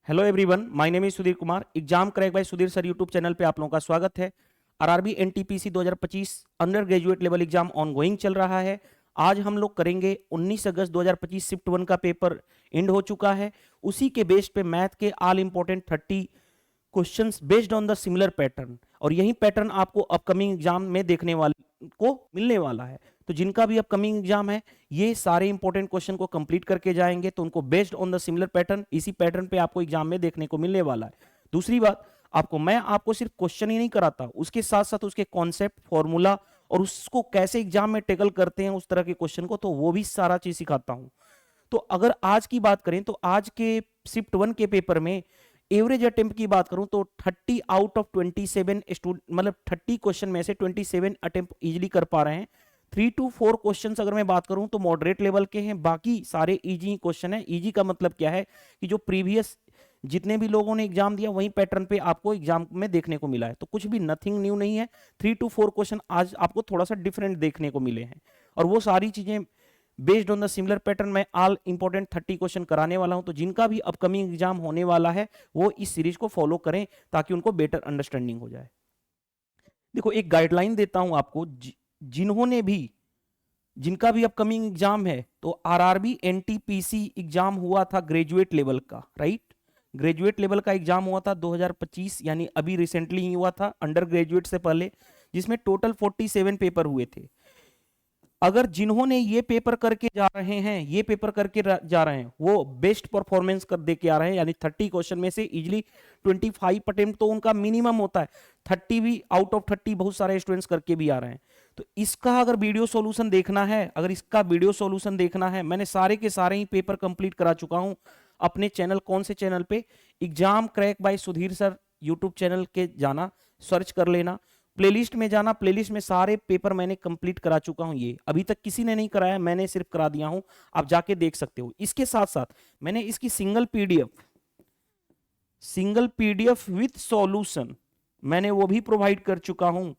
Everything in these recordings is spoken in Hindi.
Hello everyone, my name is Sudhir Kumar. Exam crack by Sudhir sir YouTube channel पे आप लोगों का स्वागत है। RRB NTPC 2025 under graduate level exam ongoing चल रहा है। आज हम लोग करेंगे 19 अगस्त 2025 शिफ्ट 1 का पेपर एंड हो चुका है। उसी के बेस पे मैथ के all important 30 questions based on the similar pattern, और यही पैटर्न आपको अपकमिंग एग्जाम में देखने वाले को मिलने वाला है। तो जिनका भी अपकमिंग एग्जाम है ये सारे इंपॉर्टेंट क्वेश्चन को कंप्लीट करके जाएंगे, तो उनको based on the similar pattern इसी पैटर्न पे आपको एग्जाम में देखने को मिलने वाला है। दूसरी बात, मैं आपको सिर्फ क्वेश्चन ही नहीं कराता, उसके साथ साथ उसके कॉन्सेप्ट, फॉर्मूला और उसको कैसे एग्जाम में टेकल करते हैं उस तरह के क्वेश्चन को, तो वो भी सारा चीज सिखाता हूं। तो अगर आज की बात करें तो आज के शिफ्ट 1 के पेपर में एवरेज अटेम्प्ट की बात करूं तो 30 आउट ऑफ 27 स्टूडेंट, मतलब 30 क्वेश्चन में से 27 अटेम्प्ट इजीली कर पा रहे हैं। 3 to 4 क्वेश्चंस अगर मैं बात करूं तो मॉडरेट लेवल के हैं, बाकी सारे इजी क्वेश्चन हैं। इजी का मतलब क्या है कि जो प्रीवियस जितने भी लोगों ने एग्जाम दिया वही पैटर्न पे आपको एग्जाम में देखने को मिला है, तो कुछ भी नथिंग न्यू नहीं है। 3 to 4 क्वेश्चन आज आपको थोड़ा सा डिफरेंट देखने को मिले हैं, और वो सारी चीजें based on the similar pattern में ऑल इंपॉर्टेंट 30 क्वेश्चन कराने वाला हूं। तो जिनका भी अपकमिंग एग्जाम होने वाला है वो इस सीरीज को फॉलो करें ताकि उनको बेटर अंडरस्टैंडिंग हो जाए। देखो, एक गाइडलाइन देता हूं आपको, जिन्होंने भी जिनका भी अपकमिंग एग्जाम है, तो आरआरबी एनटीपीसी एग्जाम हुआ था ग्रेजुएट लेवल का, राइट। ग्रेजुएट लेवल का एग्जाम हुआ था 2025, यानी अभी रिसेंटली ही हुआ था, अंडर ग्रेजुएट से पहले, जिसमें टोटल 47 पेपर हुए थे। अगर जिन्होंने ये पेपर करके जा रहे हैं, ये पेपर करके जा रहे हैं, वो बेस्ट परफॉर्मेंस कर दे के आ रहे हैं, यानी 30 क्वेश्चन में से इजिली 25 अटेम्प्ट तो उनका मिनिमम होता है। 30 भी आउट ऑफ 30 बहुत सारे स्टूडेंट्स करके भी आ रहे हैं। तो इसका अगर वीडियो सॉल्यूशन देखना है, मैंने सारे के सारे ही पेपर कंप्लीट करा चुका हूं अपने चैनल, कौन से चैनल पे, exam crack by Sudhir sir YouTube channel के जाना, सर्च कर लेना, प्लेलिस्ट में जाना, प्लेलिस्ट में सारे पेपर मैंने कंप्लीट करा चुका हूं। ये अभी तक किसी ने नहीं कराया, मैंने सिर्फ करा दिया हूं, आप जाके देख सकते हो। इसके साथ साथ मैंने इसकी सिंगल पीडीएफ विथ सॉल्यूशन मैंने वो भी प्रोवाइड कर चुका हूं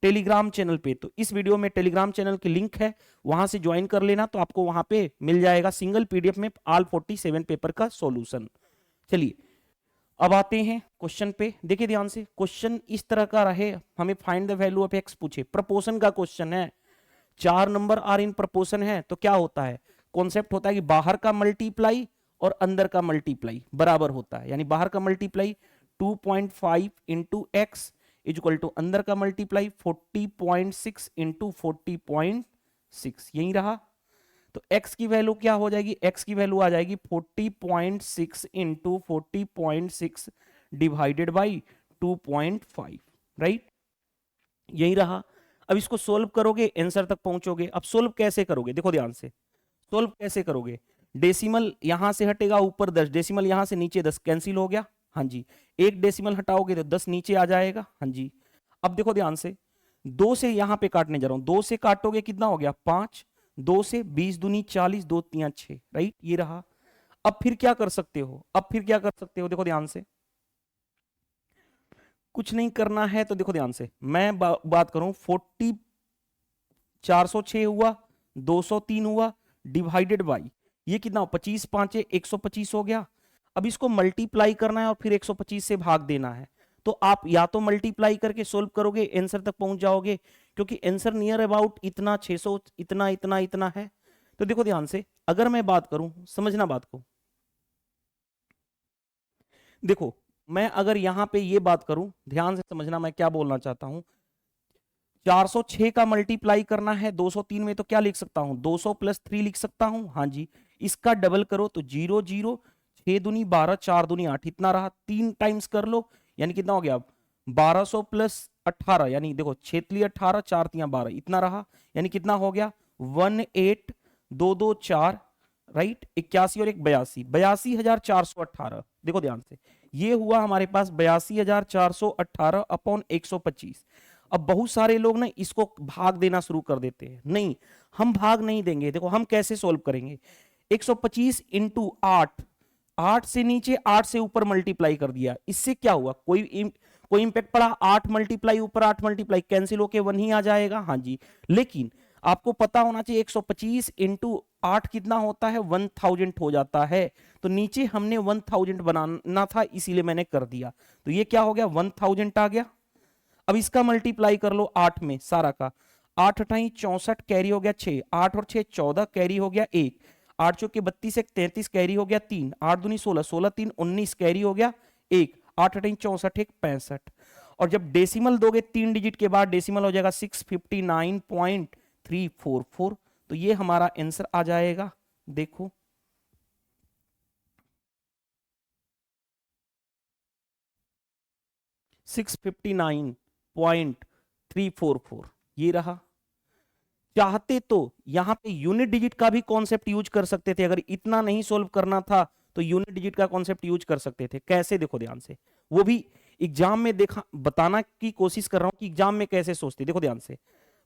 टेलीग्राम चैनल पे। तो इस वीडियो में टेलीग्राम चैनल की लिंक है, वहां से ज्वाइन कर लेना, तो आपको वहां पे मिल जाएगा सिंगल पीडीएफ में ऑल 47 पेपर का सॉल्यूशन। चलिए अब आते हैं क्वेश्चन पे, देखिए ध्यान से। क्वेश्चन इस तरह का रहे, हमें find the value of x पूछे, प्रपोर्शन का क्वेश्चन है, 4 नंबर आर इन प्रपोर्शन है, तो क्या होता है, कॉन्सेप्ट होता है कि बाहर का मल्टीप्लाई और अंदर का मल्टीप्लाई बराबर होता है, यानी बाहर का multiply 2.5 into x is equal to अंदर का मल्टीप्लाई 40.6 इंटू 40.6, यही रहा। तो x की वैल्यू क्या हो जाएगी, x की वैल्यू आ जाएगी 40.6 इंटू 40.6 डिवाइडेड बाई 2.5, राइट, यही रहा। अब इसको सोल्व करोगे, आंसर तक पहुंचोगे। अब सोल्व कैसे करोगे, देखो ध्यान से, सोल्व कैसे करोगे, डेसिमल यहां से हटेगा ऊपर 10, डेसिमल यहां से नीचे 10, कैंसिल हो गया, हाँ जी। एक डेसिमल हटाओगे तो 10 नीचे आ जाएगा, हाँ जी। अब देखो ध्यान से, 2 से यहां पे काटने जा रहा हूं, 2 से काटोगे कितना हो गया 5, 2 से 20 दूनी 40, 2 3 6, राइट, ये रहा। अब फिर क्या कर सकते हो, देखो ध्यान से, कुछ नहीं करना है। तो देखो ध्यान से, मैं बात करूं 406 हुआ, 203 हुआ, डिवाइडेड बाई ये कितना हो, 25 5 125 हो गया। अब इसको मल्टीप्लाई करना है और फिर 125 से भाग देना है। तो आप या तो मल्टीप्लाई करके सोल्व करोगे, आंसर तक पहुंच जाओगे, क्योंकि आंसर नियर अबाउट इतना 600 इतना इतना इतना है। तो देखो ध्यान से, अगर मैं बात करूं, समझना बात को, देखो मैं अगर यहां पे ये बात करूं, ध्यान से समझना मैं क्या बोलना चाहता हूं। 406 का मल्टीप्लाई करना है 203 में, तो क्या लिख सकता हूं, 200 प्लस 3 लिख सकता हूं, हाँ जी। इसका डबल करो तो 0 0, 6 दूनी 12, 4 दूनी 8, इतना रहा। 3 टाइम्स कर लो, यानी कितना हो गया 1200 प्लस 18, यानी देखो 6 3 18, 4 3 12, इतना रहा, यानी कितना हो गया 18 2 2 4, राइट, 81 और 1 82, 82,418। देखो ध्यान से, ये हुआ हमारे पास 82,418 अपॉन 125। अब बहुत सारे लोग ना इसको भाग देना शुरू कर देते हैं, नहीं, हम भाग नहीं देंगे। देखो हम कैसे सोल्व करेंगे, 125 इंटू 8, 8 से नीचे 8 से ऊपर मल्टीप्लाई कर दिया, इससे क्या हुआ, कोई इंपैक्ट पड़ा, 8 मल्टीप्लाई ऊपर 8 मल्टीप्लाई कैंसिल होके 1 ही आ जाएगा, हाँ जी। लेकिन आपको पता होना चाहिए 125 इंटू 8 कितना होता है 1000 हो जाता है। तो नीचे हमने 1000 बनाना था इसीलिए मैंने कर दिया। तो ये क्या हो गया 1000 आ गया। अब इसका मल्टीप्लाई कर लो 8 में सारा का। 8 अठाई 64 कैरी हो गया 6, 8 और 6 14 कैरी हो गया 1, 8 चौके 32 1 33 कैरी हो गया 3, 8 दूनी 16, 16 3 19 कैरी हो गया 1, 8 अठाई 64 1 65। और जब डेसिमल दोगे 3 डिजिट के बाद डेसिमल हो जाएगा 659.344। तो ये हमारा आंसर आ जाएगा। देखो 659.344 ये रहा। चाहते तो यहां पे यूनिट डिजिट का भी कॉन्सेप्ट यूज कर सकते थे। अगर इतना नहीं सोल्व करना था तो यूनिट डिजिट का कॉन्सेप्ट यूज कर सकते थे। कैसे देखो ध्यान से, वो भी एग्जाम में देखा बताना की कोशिश कर रहा हूं कि एग्जाम में कैसे सोचते। देखो ध्यान से,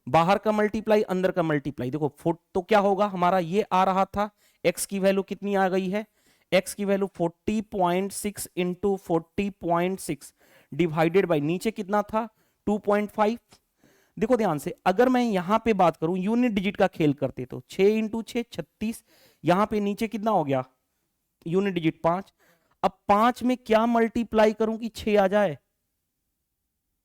बाहर का मल्टीप्लाई अंदर का मल्टीप्लाई। देखो तो क्या होगा हमारा, ये आ रहा था x की वैल्यू कितनी आ गई है, x की वैल्यू 40.6 इंटू 40.6 डिवाइडेड बाई नीचे कितना था 2.5। देखो ध्यान से, अगर मैं यहां पे बात करूं यूनिट डिजिट का खेल करते तो 6 इंटू 6 36, यहां पे नीचे कितना हो गया यूनिट डिजिट 5। अब 5 में क्या मल्टीप्लाई करूं कि 6 आ जाए,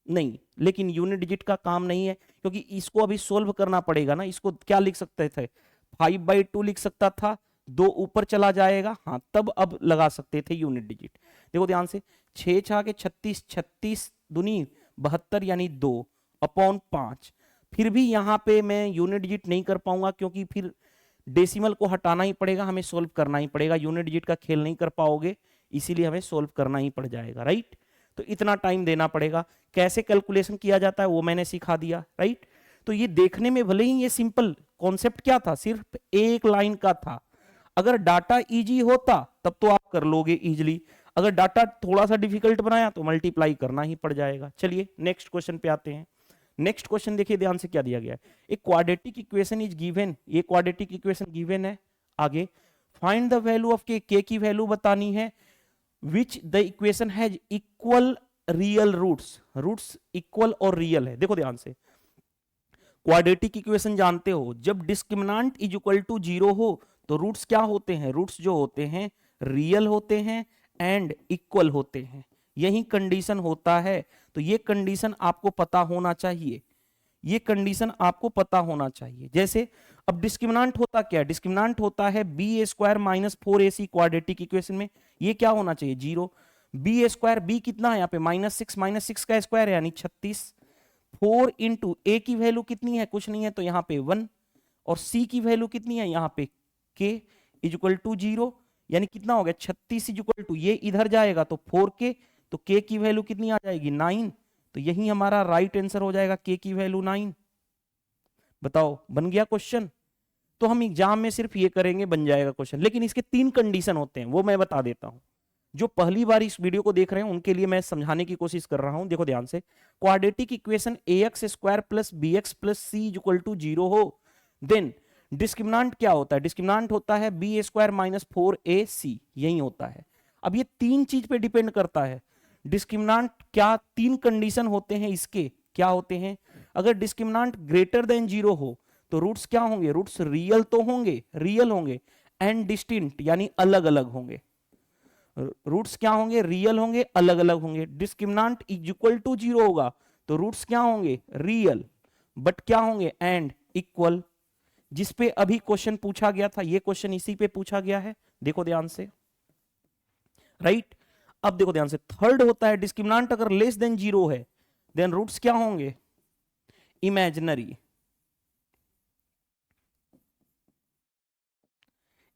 नहीं, लेकिन यूनिट डिजिट का काम नहीं है क्योंकि इसको अभी सोल्व करना पड़ेगा ना। इसको क्या लिख सकते थे 5/2 लिख सकता था, 2 ऊपर चला जाएगा, हाँ तब अब लगा सकते थे यूनिट डिजिट। देखो ध्यान से, 6 छा के 36, 36 दूनी 72 यानी 2 अपॉन 5। फिर भी यहां पे मैं यूनिट डिजिट नहीं कर पाऊंगा क्योंकि फिर डेसिमल को हटाना ही पड़ेगा, हमें सोल्व करना ही पड़ेगा। यूनिट डिजिट का खेल नहीं कर पाओगे, इसीलिए हमें सोल्व करना ही पड़ जाएगा, राइट। तो इतना टाइम देना पड़ेगा। कैसे कैलकुलेशन किया जाता है वो मैंने सिखा दिया, राइट। तो ये देखने में भले ही ये सिंपल कॉन्सेप्ट क्या था, सिर्फ एक लाइन का था। अगर डाटा इजी होता तब तो आप कर लोगे इजीली, अगर डाटा थोड़ा सा डिफिकल्ट बनाया तो मल्टीप्लाई करना ही पड़ जाएगा। चलिए नेक्स्ट क्वेश्चन पे आते हैं। नेक्स्ट क्वेश्चन देखिए ध्यान से क्या दिया गया है। एक क्वाड्रेटिक इक्वेशन इज गिवन, ये क्वाड्रेटिक इक्वेशन गिवन है। आगे फाइंड द वैल्यू ऑफ के की वैल्यू बतानी है which the equation has equal real roots, roots equal और रियल है। देखो ध्यान से, क्वाड्रेटिक इक्वेशन जानते हो, जब डिस्क्रिमिनेंट इज इक्वल टू 0 हो तो रूट्स क्या होते हैं, रूट्स जो होते हैं रियल होते हैं एंड इक्वल होते हैं। यही कंडीशन होता है। तो ये कंडीशन आपको पता होना चाहिए, ये कंडीशन आपको पता होना चाहिए। जैसे अब डिस्क्रिमिनेंट होता क्या है, डिस्क्रिमिनेंट होता है b square minus 4ac quadratic equation में ये क्या होना चाहिए 0। बी स्क्वायर, बी कितना है यहाँ पे -6 का स्क्वायर है यानी 36। 4 इंटू ए की वैल्यू कितनी है, कुछ नहीं है तो यहाँ पे 1, और सी की वैल्यू कितनी है यहाँ पे k इज इक्वल टू 0 यानी कितना हो गया 36 इज इक्वल टू, ये इधर जाएगा तो 4k, तो k की वैल्यू कितनी आ जाएगी 9। तो यही हमारा राइट आंसर हो जाएगा, k की वैल्यू 9। बताओ बन गया क्वेश्चन। तो हम एग्जाम में सिर्फ ये करेंगे बन जाएगा क्वेश्चन, लेकिन इसके 3 कंडीशन होते हैं वो मैं बता देता हूं। जो पहली बार इस वीडियो को देख रहे हैं उनके लिए मैं समझाने की कोशिश कर रहा हूं। देखो ध्यान से, quadratic equation ax square plus bx plus c is equal to 0 हो, देन डिस्क्रिमिनेंट क्या होता है, डिस्क्रिमिनेंट होता है बी स्क्वायर माइनस 4ac, यही होता है। अब ये 3 चीज पे डिपेंड करता है। डिस्क्रिमिनेंट क्या, 3 कंडीशन होते हैं इसके, क्या होते हैं, अगर डिस्क्रिमिनेंट ग्रेटर देन 0 हो तो रूट्स क्या होंगे, रूट्स रियल तो होंगे, रियल होंगे, एंड डिस्टिंक्ट यानी अलग अलग होंगे। रूट्स क्या होंगे, रियल होंगे, अलग अलग होंगे। डिस्क्रिमिनेंट इज इक्वल टू 0 होगा तो रूट्स क्या होंगे, रियल, बट क्या होंगे, एंड इक्वल। जिस पे अभी क्वेश्चन पूछा गया था, ये क्वेश्चन इसी पे पूछा गया है, देखो ध्यान से, राइट। अब देखो ध्यान से, थर्ड होता है डिस्क्रिमिनेंट अगर लेस देन 0 है देन रूट्स क्या होंगे, इमेजिनरी,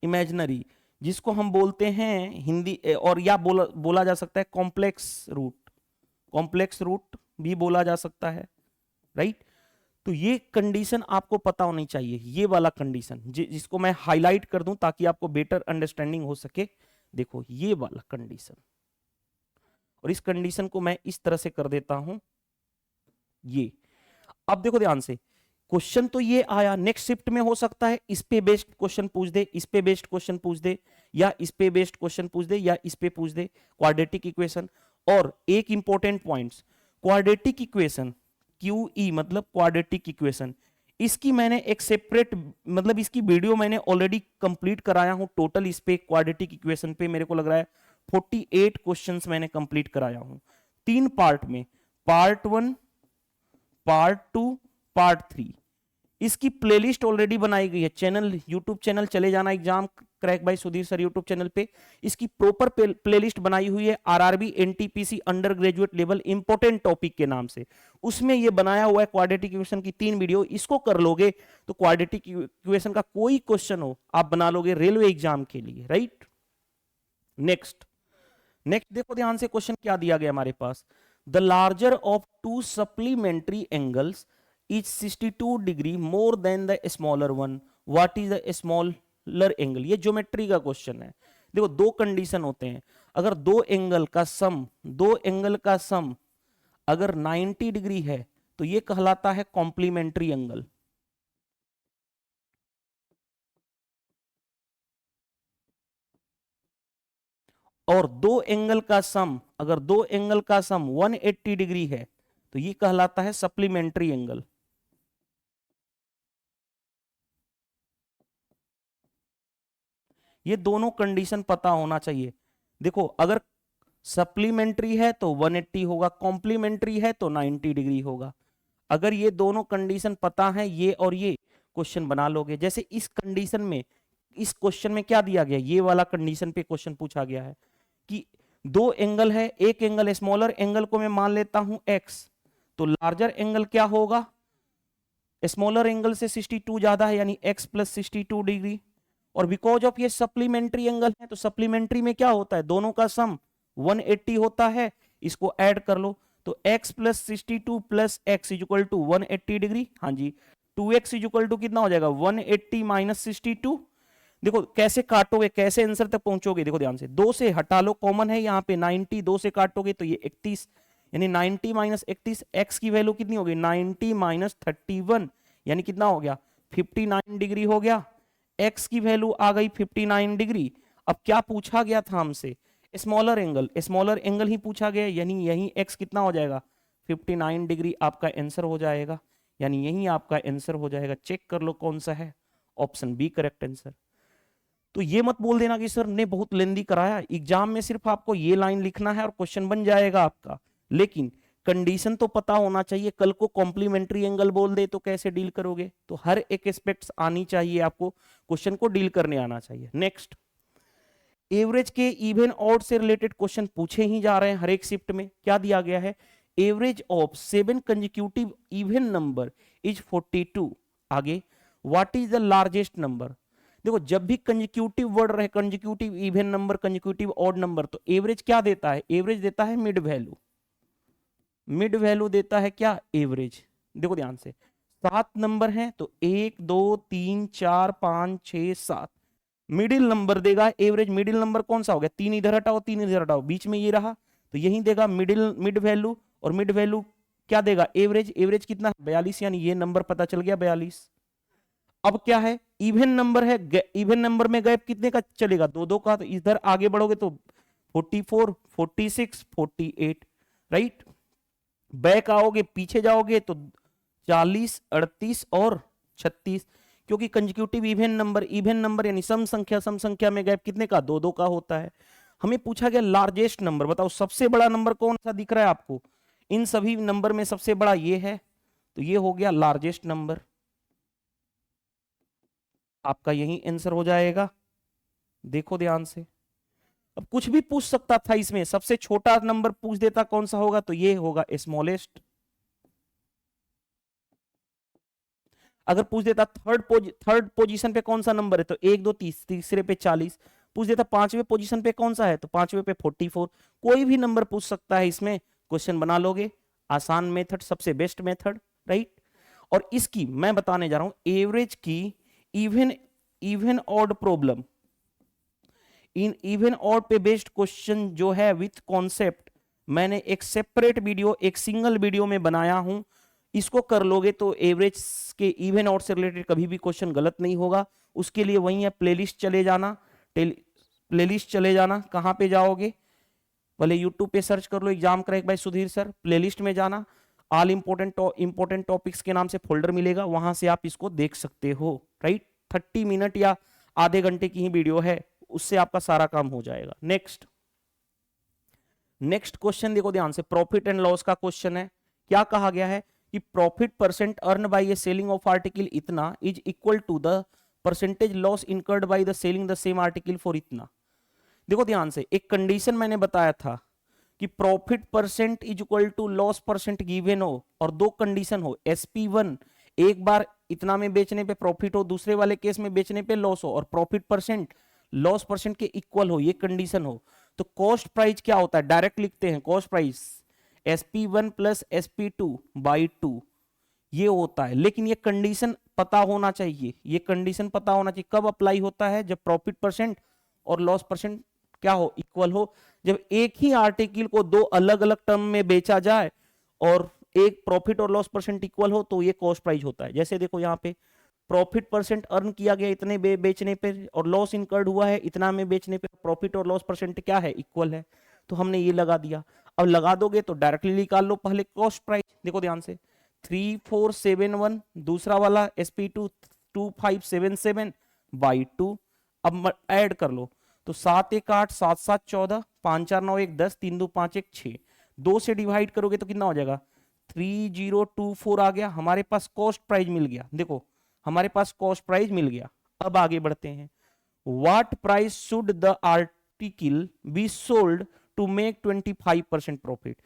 इमेजिनरी जिसको हम बोलते हैं हिंदी और या बोला जा सकता है कॉम्प्लेक्स रूट, कॉम्प्लेक्स रूट भी बोला जा सकता है, राइट। तो ये कंडीशन आपको पता होनी चाहिए, ये वाला कंडीशन जिसको मैं हाईलाइट कर दूं ताकि आपको बेटर अंडरस्टैंडिंग हो सके। देखो ये वाला कंडीशन, और इस कंडीशन को मैं इस तरह से कर देता हूं ये। अब देखो ध्यान से, क्वेश्चन तो ये आया, नेक्स्ट शिफ्ट में हो सकता है इस पे बेस्ड क्वेश्चन पूछ दे, इस पे बेस्ड क्वेश्चन पूछ दे, या इस पे बेस्ड क्वेश्चन पूछ दे, या इस पे पूछ दे क्वाड्रेटिक इक्वेशन। और एक important points, quadratic equation QE मतलब क्वाड्रेटिक इक्वेशन, इसकी मैंने एक सेपरेट मतलब इसकी वीडियो मैंने ऑलरेडी कंप्लीट कराया हूं। टोटल इस पे क्वाड्रेटिक इक्वेशन पे मेरे को लग रहा है 48 क्वेश्चंस मैंने कंप्लीट कराया हूं 3 पार्ट में, पार्ट 1, पार्ट 2, पार्ट 3। इसकी प्लेलिस्ट ऑलरेडी बनाई गई है, चैनल यूट्यूब चैनल चले जाना exam crack by Sudhir sir YouTube channel पे इसकी प्रॉपर प्लेलिस्ट बनाई हुई है, RRB NTPC under graduate level important topic के नाम से। उसमें ये बनाया हुआ है क्वाड्रेटिक इक्वेशन की 3 वीडियो। इसको कर लोगे तो क्वाड्रेटिक इक्वेशन का कोई क्वेश्चन हो आप बना लोगे रेलवे एग्जाम के लिए, राइट। नेक्स्ट देखो ध्यान से, क्वेश्चन क्या दिया गया हमारे पास। The larger of 2 supplementary angles is 62 degree more than the smaller one, what is the smaller angle. ये ज्योमेट्री का क्वेश्चन है। देखो 2 कंडीशन होते हैं, अगर दो एंगल का सम अगर 90 डिग्री है तो ये कहलाता है कॉम्प्लीमेंट्री एंगल। और अगर दो एंगल का सम 180 डिग्री है तो ये कहलाता है सप्लीमेंट्री एंगल। ये दोनों कंडीशन पता होना चाहिए। देखो अगर सप्लीमेंट्री है तो 180 होगा, कॉम्प्लीमेंट्री है तो 90 डिग्री होगा। अगर ये दोनों कंडीशन पता है, ये और ये, क्वेश्चन बना लोगे। जैसे इस कंडीशन में, इस क्वेश्चन में क्या दिया गया, ये वाला कंडीशन पे क्वेश्चन पूछा गया है कि 2 एंगल है, एक एंगल स्मॉलर एंगल को मैं मान लेता हूं x, तो लार्जर एंगल क्या होगा, स्मॉलर एंगल से 62 ज्यादा है यानी x प्लस 62 डिग्री। और बिकॉज ऑफ ये सप्लीमेंट्री एंगल है तो सप्लीमेंट्री में क्या होता है, दोनों का सम 180 होता है, इसको ऐड कर लो तो x plus 62 plus x equal to 180 degree. हाँ जी, 2x इक्वल टू कितना हो जाएगा 180 माइनस 62। देखो कैसे काटोगे, कैसे आंसर तक पहुंचोगे, देखो ध्यान से, 2 से हटा लो, कॉमन है यहाँ पे 90, 2 से काटोगे तो ये 31, यानी 90 माइनस 31, x की वैल्यू कितनी होगी 90 माइनस 31, यानी कितना हो गया 59 डिग्री हो गया। x की वैल्यू आ गई 59 डिग्री। अब क्या पूछा गया था हमसे, स्मॉलर एंगल ही पूछा गया, यानी यही x कितना हो जाएगा 59 डिग्री आपका आंसर हो जाएगा, यानी यही आपका आंसर हो जाएगा। चेक कर लो कौन सा है, ऑप्शन बी करेक्ट आंसर। तो ये मत बोल देना कि सर ने बहुत लेंदी कराया, एग्जाम में सिर्फ आपको ये लाइन लिखना है और क्वेश्चन बन जाएगा आपका, लेकिन कंडीशन तो पता होना चाहिए। कल को कॉम्प्लीमेंट्री एंगल बोल दे तो कैसे डील करोगे, तो हर एक एस्पेक्ट्स आनी चाहिए आपको, क्वेश्चन को डील करने आना चाहिए। नेक्स्ट, एवरेज के इवन ऑड से रिलेटेड क्वेश्चन पूछे ही जा रहे हैं हर एक शिफ्ट में। क्या दिया गया है, average of 7 consecutive even number is 42। आगे, what is the largest number. देखो जब भी कंसेक्यूटिव वर्ड रहे, consecutive even number, consecutive odd number, तो एवरेज क्या देता है, एवरेज देता है मिड वैल्यू। मिड वैल्यू देता है क्या, एवरेज। देखो ध्यान से, 7 नंबर हैं तो 1 2 3 4 5 6 7, मिडिल नंबर देगा एवरेज। मिडिल नंबर कौन सा हो गया, 3 इधर हटाओ 3 इधर हटाओ, बीच में ये रहा तो यही देगा मिड वैल्यू। और मिड वैल्यू क्या देगा, एवरेज। एवरेज कितना 42, यानी ये नंबर पता चल गया 42। अब क्या है, इवन नंबर है, इवन नंबर में गैप कितने का चलेगा, 2 का, तो इधर आगे बढ़ोगे तो 44 46 48, राइट। बैक आओगे, पीछे जाओगे तो 40 38 और 36, क्योंकि कंसेक्यूटिव इवन नंबर यानी सम संख्या में गैप कितने का, 2 का होता है। हमें पूछा गया लार्जेस्ट नंबर, बताओ सबसे बड़ा नंबर कौन सा दिख रहा है आपको, इन सभी नंबर में सबसे बड़ा ये है, तो ये हो गया लार्जेस्ट नंबर, आपका यही आंसर हो जाएगा। देखो ध्यान से, अब कुछ भी पूछ सकता था इसमें, सबसे छोटा नंबर पूछ देता कौन सा होगा, तो ये होगा स्मॉलेस्ट। अगर पूछ देता थर्ड पोजीशन पे कौन सा नंबर है, तो 1 2 तीसरे पे 40, पूछ देता 5वें पोजीशन पे कौन सा है, तो 5वें पे 44, कोई भी नंबर पूछ सकता है इसमें, क्वेश्चन बना लोगे। आसान मेथड, सबसे बेस्ट मेथड, राइट। और इसकी मैं बताने जा रहा हूं एवरेज की even odd problem, in even odd पे बेस्ड क्वेश्चन जो है विथ कॉन्सेप्ट, मैंने एक सेपरेट वीडियो, एक सिंगल वीडियो में बनाया हूं। इसको कर लोगे तो एवरेज के इवन ऑड से रिलेटेड कभी भी क्वेश्चन गलत नहीं होगा। उसके लिए वही है, प्लेलिस्ट चले जाना, प्लेलिस्ट चले जाना। कहां पे जाओगे, पहले यूट्यूब पे सर्च कर लो exam crack by Sudhir sir, playlist में जाना, ऑल इंपोर्टेंट टॉपिक्स के नाम से फोल्डर मिलेगा, वहां से आप इसको देख सकते हो, राइट। 30 मिनट या आधे घंटे की ही वीडियो है, उससे आपका सारा काम हो जाएगा। नेक्स्ट क्वेश्चन देखो ध्यान से, प्रॉफिट एंड लॉस का क्वेश्चन है। क्या कहा गया है कि profit percent earn by a selling of article इतना is equal to the percentage loss incurred by the selling the same article for इतना। देखो ध्यान से, एक कंडीशन मैंने बताया था कि profit percent is equal to loss percent given हो, और दो कंडीशन हो, SP1 एक बार इतना में बेचने पे प्रॉफिट हो, दूसरे वाले केस में बेचने पे लॉस हो, और प्रॉफिट परसेंट लॉस परसेंट के इक्वल हो, ये कंडीशन हो। तो कॉस्ट प्राइस क्या होता है, डायरेक्ट लिखते हैं cost price SP1 plus SP2 by 2, ये होता है। लेकिन ये कंडीशन पता होना चाहिए, ये कंडीशन पता होना चाहिए कब अप्लाई होता है, जब प्रॉफिट परसेंट और लॉस परसेंट क्या हो, इक्वल हो। जब एक ही आर्टिकल को दो अलग अलग टर्म में बेचा जाए और एक प्रॉफिट और लॉस परसेंट इक्वल हो, तो ये कॉस्ट प्राइस होता है। जैसे देखो यहाँ पे प्रॉफिट परसेंट अर्न किया गया इतने बेचने पे, और लॉस इनकर्ड हुआ है इतना में बेचने पे, प्रॉफिट और लॉस परसेंट क्या है, इक्वल है, तो हमने ये लगा दिया। अब लगा दोगे तो डायरेक्टली निकाल लो पहले कॉस्ट प्राइस। देखो ध्यान से 3471, दूसरा वाला SP2 2577 बाई 2। अब ऐड कर लो तो 7 1 8 7 7 14 5 4 9 1 10 3 2 5 1 6, 2 से डिवाइड करोगे तो कितना हो जाएगा, 3024 आ गया। हमारे पास कॉस्ट प्राइस मिल गया, देखो हमारे पास कॉस्ट प्राइस मिल गया। अब आगे बढ़ते हैं, what price should the article be sold to make 25% profit.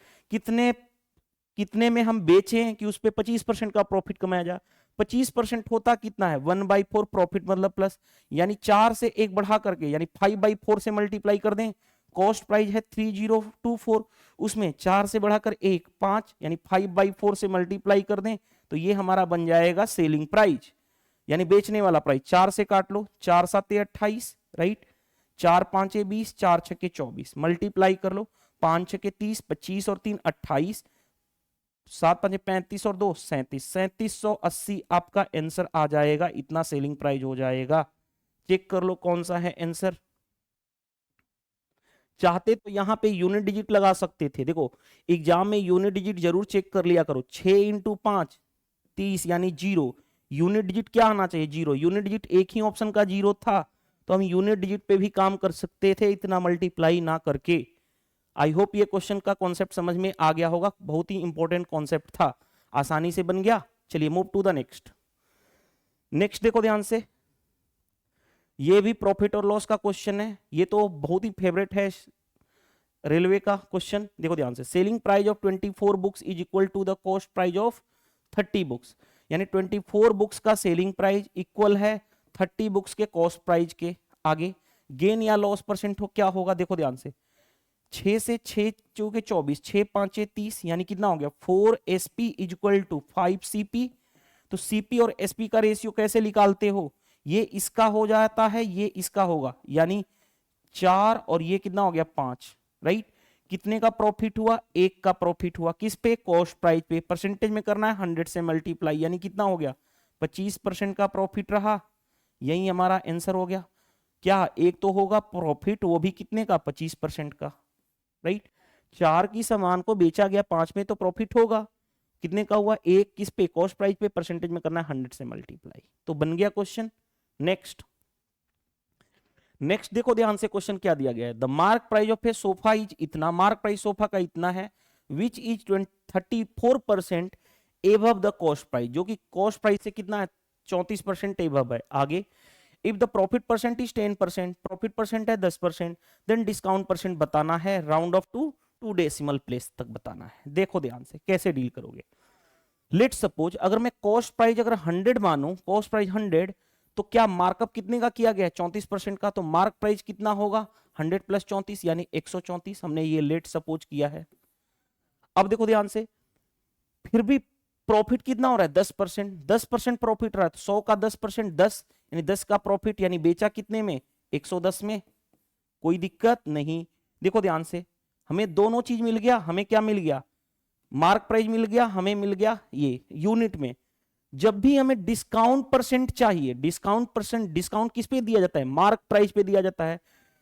कितने में हम बेचें कि उस पे 25% का प्रॉफिट कमाया जाए। 25% होता कितना है, 1/4 प्रॉफिट मतलब प्लस, यानी 4 से 1 बढ़ा करके, यानी 5/4 से मल्टीप्लाई कर दें। कॉस्ट प्राइस है 3024, उसमें 4 से बढ़ाकर 1 5, यानी 5/4 से मल्टीप्लाई कर दें, तो ये हमारा बन जाएगा सेलिंग प्राइस, यानी बेचने वाला प्राइस। 4 से काट लो, 4 7 28, राइट, 4 5 20, 4 6 24, मल्टीप्लाई कर लो, 5 6 30, 25 और 3 28, 7 5 35 और 2 37, 3780 आपका आंसर आ जाएगा, इतना सेलिंग प्राइस हो जाएगा। चेक कर लो कौन सा है आंसर। चाहते तो यहां पे यूनिट डिजिट लगा सकते थे, देखो एग्जाम में यूनिट डिजिट जरूर चेक कर लिया करो। 6 × 5 30, यानी 0, यूनिट डिजिट क्या आना चाहिए, 0। यूनिट डिजिट एक ही ऑप्शन का 0 था, तो हम यूनिट डिजिट पे भी काम कर सकते थे इतना मल्टीप्लाई ना करके। आई होप ये क्वेश्चन का कॉन्सेप्ट समझ में आ गया होगा, बहुत ही इंपॉर्टेंट कॉन्सेप्ट था, आसानी से बन गया। चलिए मूव टू द नेक्स्ट देखो ध्यान से, ये भी प्रॉफिट और लॉस का क्वेश्चन है, ये तो बहुत ही फेवरेट है रेलवे का क्वेश्चन। देखो ध्यान से, selling price of 24 books is equal to the cost price of 30 books, यानी 24 बुक्स का सेलिंग प्राइस इक्वल है 30 बुक्स के कॉस्ट प्राइस के। आगे गेन या लॉस परसेंट हो क्या होगा, देखो ध्यान से, 6 से 6 चौके 24, 6 5 30, यानी कितना हो गया 4 SP is equal to 5 CP। तो CP और SP का रेशियो कैसे निकालते हो, ये इसका हो जाता है, ये इसका होगा, यानी 4 और ये कितना हो गया 5, राइट। कितने का प्रॉफिट हुआ, 1 का प्रॉफिट हुआ, किस पे, कॉस्ट प्राइस पे। परसेंटेज में करना है 100 से मल्टीप्लाई, यानी कितना हो गया 25% का प्रॉफिट रहा, यही हमारा आंसर हो गया। क्या एक तो होगा प्रॉफिट, वो भी कितने का, 25% का, राइट। 4 की सामान को बेचा गया 5 में, तो प्रॉफिट होगा, कितने का हुआ, 1 किस पे, कॉस्ट प्राइस पे, परसेंटेज में करना है 100 से मल्टीप्लाई, तो बन गया क्वेश्चन। नेक्स्ट देखो ध्यान से, क्वेश्चन क्या दिया गया है, the mark price of A sofa is इतना, मार्क प्राइस सोफा का इतना है, which is 34% above the cost price, जो कि कॉस्ट प्राइस से कितना है 34% एबव है। आगे if the profit percent is 10%, profit percent है 10%, देन डिस्काउंट परसेंट बताना है, round off to 2 decimal place तक बताना है। देखो ध्यान से कैसे डील करोगे। लेट सपोज अगर मैं कॉस्ट प्राइस अगर 100 मानूं, कॉस्ट प्राइस 100, तो क्या मार्कअप कितने का किया गया है 34% का, तो मार्क प्राइस कितना होगा 100 + 34 यानी 134, हमने ये लेट सपोज किया है। अब देखो ध्यान से, फिर भी प्रॉफिट कितना हो रहा है 10%, 10% प्रॉफिट रहा है, तो 100 का 10% 10, यानी 10 का प्रॉफिट, यानी बेचा कितने में 110 में, कोई दिक्कत नहीं। देखो ध्यान से, हमें दोनों चीज मिल गया, हमें क्या मिल गया, मार्क प्राइस मिल गया, हमें मिल गया ये यूनिट में। जब भी हमें डिस्काउंट परसेंट चाहिए, डिस्काउंट किस पे दिया जाता है, मार्क प्राइस पे दिया जाता है,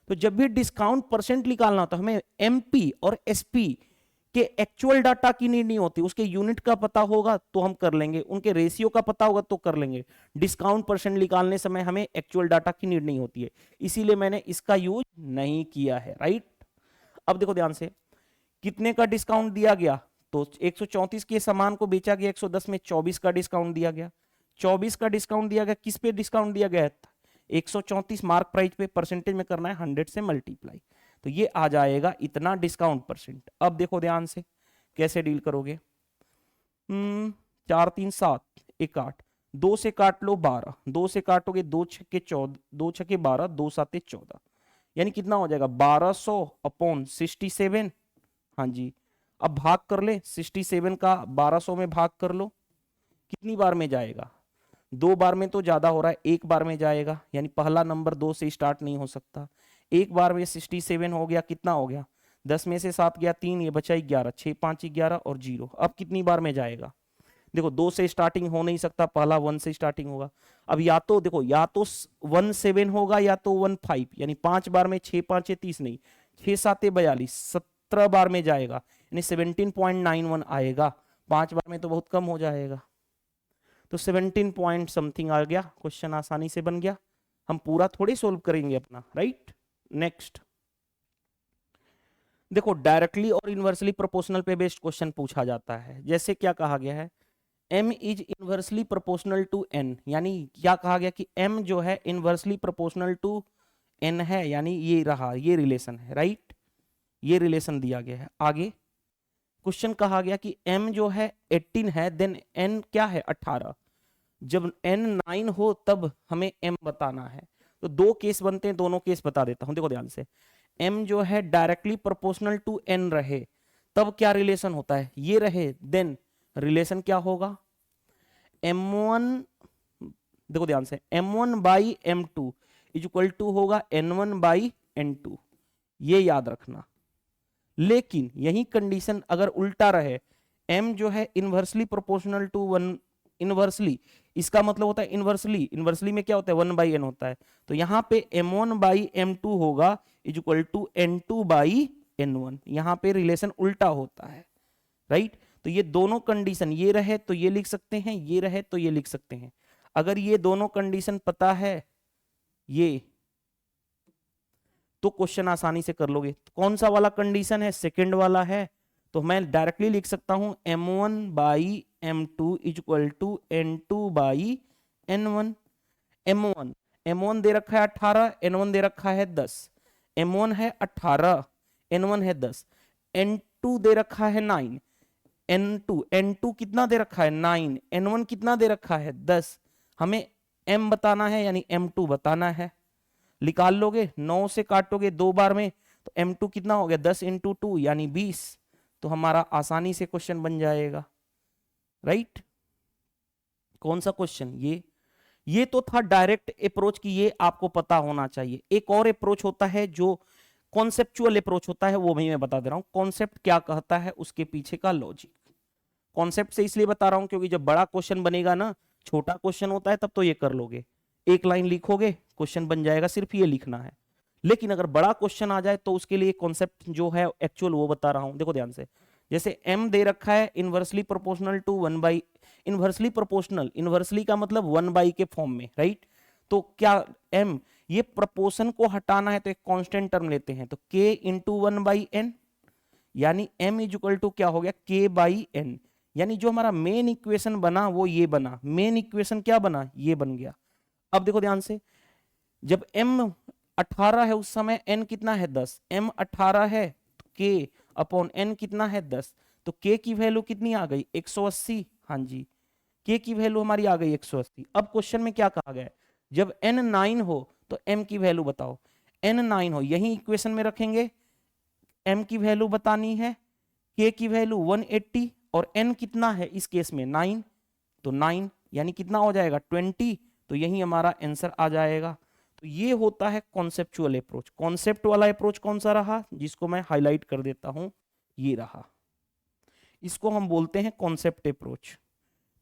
तो जब भी डिस्काउंट परसेंट निकालना हो तो हमें MP और SP कि एक्चुअल डाटा की नीड नहीं होती, उसके यूनिट का पता होगा तो हम कर लेंगे, उनके रेशियो का पता होगा तो कर लेंगे। डिस्काउंट परसेंट निकालने समय हमें एक्चुअल डाटा की नीड नहीं होती है, इसीलिए मैंने इसका यूज नहीं किया है, राइट। अब देखो ध्यान से, कितने का डिस्काउंट दिया गया, तो 134 के सामान को बेचा गया 110 में, 24 का डिस्काउंट दिया गया। 24 का डिस्काउंट दिया गया, किस पे डिस्काउंट दिया गया है, 134 मार्क प्राइस पे, परसेंटेज में करना है 100 से मल्टीप्लाई, तो ये आ जाएगा इतना डिस्काउंट परसेंट। अब देखो ध्यान से कैसे डील करोगे। 4 3 7 1 8, 2 से काट लो 12, 2 से काटोगे 2 छक्के 14, 2 छक्के 12, 2 साते 14, यानी कितना हो जाएगा 1200 अपॉन 67। हाँ जी, अब भाग कर ले 67 का 1200 में भाग कर लो, कितनी बार में जाएगा, 2 बार में तो ज्यादा हो रहा है, 1 बार में जाएगा, यानी पहला नंबर 2 से स्टार्ट नहीं हो सकता। 1 बार में 67 हो गया, कितना हो गया, 10 में से 7 गया 3, ये बचा 11, 6 5 11 और 0। अब कितनी बार में जाएगा, देखो 2 से स्टार्टिंग हो नहीं सकता, पहला 1 से स्टार्टिंग होगा। अब या तो देखो, या तो 17 होगा या तो 15, यानी 5 बार में, 6 5 30 नहीं, 6 7 42, 17 बार में जाएगा, यानी 17.91 आएगा। 5 बार में तो बहुत कम हो जाएगा, तो 17 पॉइंट समथिंग आ गया, क्वेश्चन आसानी से बन गया। हम पूरा थोड़ी सोल्व करेंगे अपना, राइट। नेक्स्ट देखो, डायरेक्टली और इनवर्सली प्रोपोर्शनल पे बेस्ड क्वेश्चन पूछा जाता है। जैसे क्या कहा गया है, m is inversely proportional to n, यानी क्या कहा गया कि m जो है इनवर्सली प्रोपोर्शनल टू n है, यानी ये रहा, ये रिलेशन है, राइट, ये रिलेशन दिया गया है। आगे क्वेश्चन कहा गया कि m जो है 18 है, देन n क्या है 18, जब n 9 हो तब हमें m बताना है। तो 2 केस बनते हैं, दोनों केस बता देता हूं, देखो ध्यान से। m जो है डायरेक्टली प्रोपोर्शनल टू n रहे तब क्या रिलेशन होता है, ये रहे, देन रिलेशन क्या होगा, m1, देखो ध्यान से, m1 by m2 is equal to होगा n1 बाई n2, ये याद रखना। लेकिन यही कंडीशन अगर उल्टा रहे, m जो है इनवर्सली प्रोपोर्शनल टू 1, इनवर्सली इसका मतलब होता है इनवर्सली, इनवर्सली में क्या होता है 1 बाई n होता है, तो यहां पे m1 बाई m2 होगा is equal to n2 by n1, यहां पे रिलेशन उल्टा होता है, राइट। तो ये दोनों कंडीशन, ये रहे तो ये लिख सकते हैं, ये रहे तो ये लिख सकते हैं। अगर ये दोनों कंडीशन पता है ये, तो क्वेश्चन आसानी से कर लोगे। कौन सा वाला कंडीशन है, सेकंड वाला है, तो मैं डायरेक्टली लिख सकता हूं m1 by m2 is equal to n2 by n1। m1 दे रखा है 18, n1 दे रखा है 10, m1 है 18, n1 है 10, n2 दे रखा है 9, n2 कितना दे रखा है 9, n1 कितना दे रखा है 10, हमें m बताना है यानी m2 बताना है। निकाल लोगे, 9 से काटोगे 2 बार में, तो m2 कितना हो गया 10 इंटू 2 यानी 20, तो हमारा आसानी से क्वेश्चन बन जाएगा, राइट। कौन सा क्वेश्चन, ये तो था डायरेक्ट अप्रोच की, ये आपको पता होना चाहिए। एक और अप्रोच होता है जो कॉन्सेप्चुअल अप्रोच होता है, वो भी मैं बता दे रहा हूं, कॉन्सेप्ट क्या कहता है, उसके पीछे का लॉजिक। कॉन्सेप्ट से इसलिए बता रहा हूं क्योंकि जब बड़ा क्वेश्चन बनेगा ना, छोटा क्वेश्चन होता है तब तो ये कर लोगे, एक लाइन लिखोगे क्वेश्चन बन जाएगा, सिर्फ ये लिखना है। लेकिन अगर बड़ा क्वेश्चन आ जाए तो उसके लिए कॉन्सेप्ट जो है एक्चुअल वो बता रहा हूं, देखो ध्यान से। जैसे m दे रखा है inversely proportional to 1 by, inversely proportional, inversely का मतलब 1 बाई के फॉर्म में, राइट। तो क्या m, ये प्रोपोर्शन को हटाना है तो एक कांस्टेंट टर्म लेते हैं, तो k इंटू 1 बाई n, यानी m इज इक्वल टू क्या हो गया k बाई n, यानी जो हमारा मेन इक्वेशन बना वो ये बना, मेन इक्वेशन क्या बना, ये बन गया। अब देखो ध्यान से, जब m 18 है उस समय n कितना है 10, m 18 है तो k अपॉन n कितना है 10, तो k की वैल्यू कितनी आ गई 180, हाँ जी, k की वैल्यू हमारी आ गई 180। अब क्वेश्चन में क्या कहा गया है, जब n 9 हो तो m की वैल्यू बताओ, n 9 हो, यही इक्वेशन में रखेंगे, m की वैल्यू बतानी है, k की वैल्यू 180 और n कितना है इस केस में 9, तो 9 यानी कितना हो जाएगा 20, तो यही हमारा आंसर आ जाएगा। तो ये होता है कॉन्सेप्चुअल अप्रोच। कॉन्सेप्ट वाला अप्रोच कौन सा रहा, जिसको मैं हाईलाइट कर देता हूं, ये रहा, इसको हम बोलते हैं कॉन्सेप्ट अप्रोच।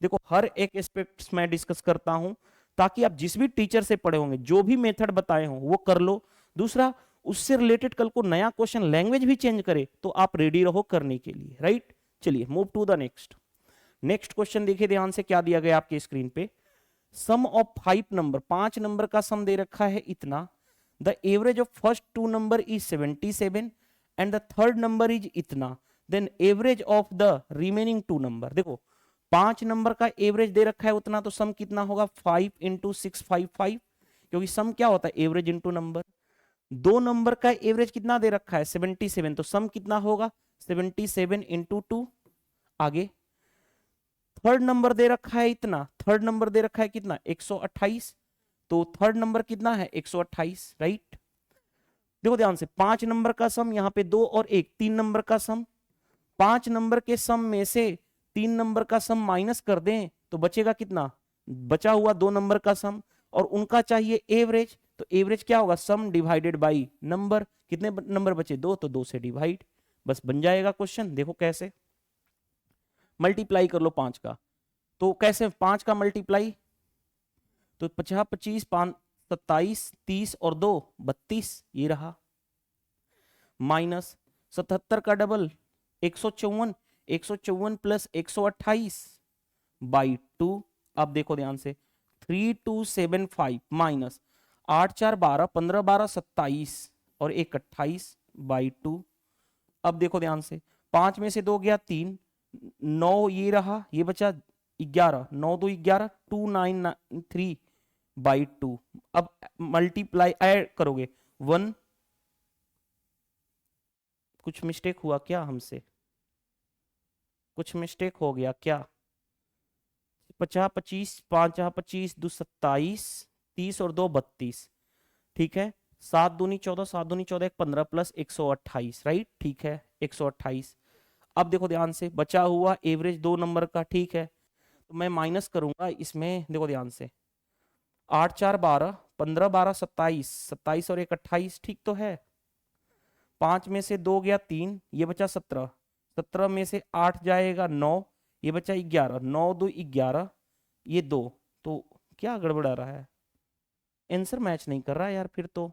देखो हर एक एस्पेक्ट्स मैं डिस्कस करता हूं ताकि आप जिस भी टीचर से पढ़े होंगे जो भी मेथड बताए हों वो कर लो। दूसरा, उससे रिलेटेड कल को नया क्वेश्चन लैंग्वेज भी चेंज करे तो आप रेडी रहो करने के लिए, राइट। चलिए move to the next. Next question देखिए ध्यान से, क्या दिया गया आपके स्क्रीन पे। सम ऑफ 5 नंबर, 5 नंबर का सम दे रखा है इतना। The average of first 2 number is 77 and the third number is इतना, then average of the remaining 2 number. देखो 5 नंबर का एवरेज दे रखा है उतना, तो सम कितना होगा 5 इंटू 655, क्योंकि सम क्या होता है एवरेज इंटू नंबर। 2 नंबर का एवरेज कितना दे रखा है 77, तो सम कितना होगा 77 इंटू 2। आगे थर्ड नंबर दे रखा है इतना, थर्ड नंबर दे रखा है कितना 128, तो थर्ड नंबर कितना है 128, राइट। देखो ध्यान से 5 नंबर का सम, यहाँ पे 2 और 1 3 नंबर का सम। 5 नंबर के सम में से 3 नंबर का सम माइनस कर दें तो बचेगा कितना, बचा हुआ 2 नंबर का सम, और उनका चाहिए एवरेज, तो एवरेज क्या होगा सम डिवाइडेड बाई नंबर। कितने नंबर बचे 2, तो 2 से डिवाइड, बस बन जाएगा क्वेश्चन। देखो कैसे मल्टीप्लाई कर लो 5 का, तो कैसे 5 का मल्टीप्लाई, तो 50 25 5 27 30 और 2 32, ये रहा। माइनस 77 का डबल 154, 154 प्लस 128 बाई 2। अब देखो ध्यान से 3275 माइनस 8 4 12 15 12 27 और 1 28 बाई 2। अब देखो ध्यान से 5 में से 2 गया 3, 9 ये रहा, ये बचा 11, 9 2 11 293 बाई 2। अब मल्टीप्लाई ऐड करोगे 1, कुछ मिस्टेक हुआ क्या हमसे, कुछ मिस्टेक हो गया क्या। 50 25 5 25 2 27 30 और 2 32, ठीक है। 7 दूनी 14 7 दूनी 14 1 15 प्लस 128, राइट, ठीक है 128। अब देखो ध्यान से बचा हुआ एवरेज 2 नंबर का, ठीक है, तो मैं माइनस करूंगा इसमें। देखो ध्यान से 8 4 12 15 12 27 27 और 1 28, ठीक तो है। 5 में से 2 गया 3, ये बचा 17, 17 में से 8 जाएगा 9, ये बचा 11, 9 2 11, ये 2, तो क्या गड़बड़ा रहा है, आंसर मैच नहीं कर रहा है यार, फिर तो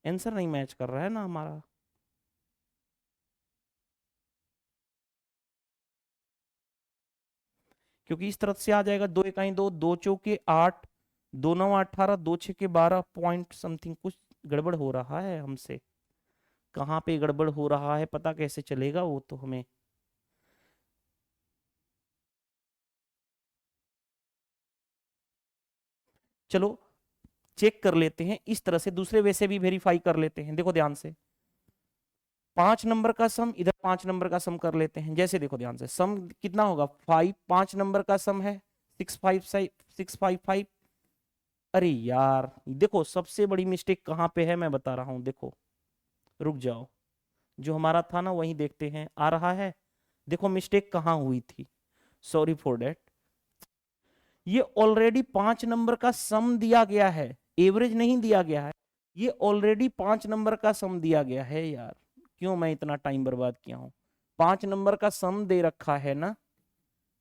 आंसर नहीं मैच कर रहा है ना हमारा। क्योंकि इस तरफ से आ जाएगा 2 इकाई 2, 2 चौके 8, 2 9 18, 2 6 के 12 पॉइंट समथिंग, कुछ गड़बड़ हो रहा है हमसे। कहाँ पे गड़बड़ हो रहा है पता कैसे चलेगा वो तो हमें। चलो चेक कर लेते हैं इस तरह से, दूसरे वे से भी वेरीफाई कर लेते हैं। देखो ध्यान से 5 नंबर का सम, इधर 5 नंबर का सम कर लेते हैं। जैसे देखो ध्यान से सम कितना होगा 5, 5 नंबर का सम है 655। अरे यार देखो सबसे बड़ी मिस्टेक कहाँ पे है मैं बता रहा हूं, देखो रुक जाओ, जो हमारा था ना वही देखते हैं, आ रहा है। देखो मिस्टेक कहाँ हुई थी, सॉरी फॉर डेट। ये ऑलरेडी 5 नंबर का सम दिया गया है, एवरेज नहीं दिया गया है। ये ऑलरेडी 5 नंबर का सम दिया गया है यार, क्यों मैं इतना टाइम बर्बाद किया हूं। 5 नंबर का सम दे रखा है ना,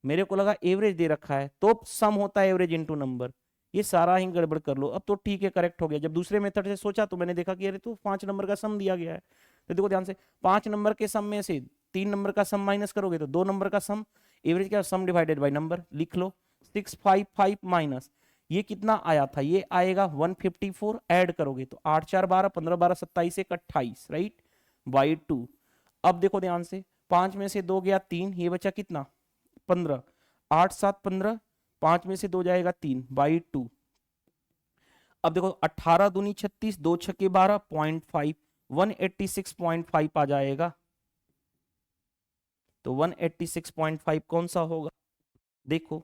मेरे को लगा एवरेज दे रखा है, तो सम होता है एवरेज इंटू नंबर। ये सारा ही गड़बड़ कर लो। अब तो ठीक है करेक्ट हो गया। जब दूसरे मेथड से सोचा तो मैंने देखा कि अरे तो 5 नंबर का सम दिया गया है। तो देखो ध्यान से 5 नंबर के सम में से 3 नंबर का सम माइनस करोगे तो 2 नंबर का सम, एवरेज क्या सम डिवाइडेड बाई नंबर, लिख लो 655 माइनस ये कितना आया था, ये आएगा 154, ऐड करोगे तो 8 4 12 15 12 27 1 28, राइट, बाई 2। अब देखो ध्यान से 5 में से 2 गया 3, ये बचा कितना 15, 8 7 15, 5 में से 2 जाएगा 3 बाई 2। अब देखो 18 दूनी 36, 2 छक्के 12 0.5, 186.5 आ जाएगा। तो 186.5 कौन सा होगा, देखो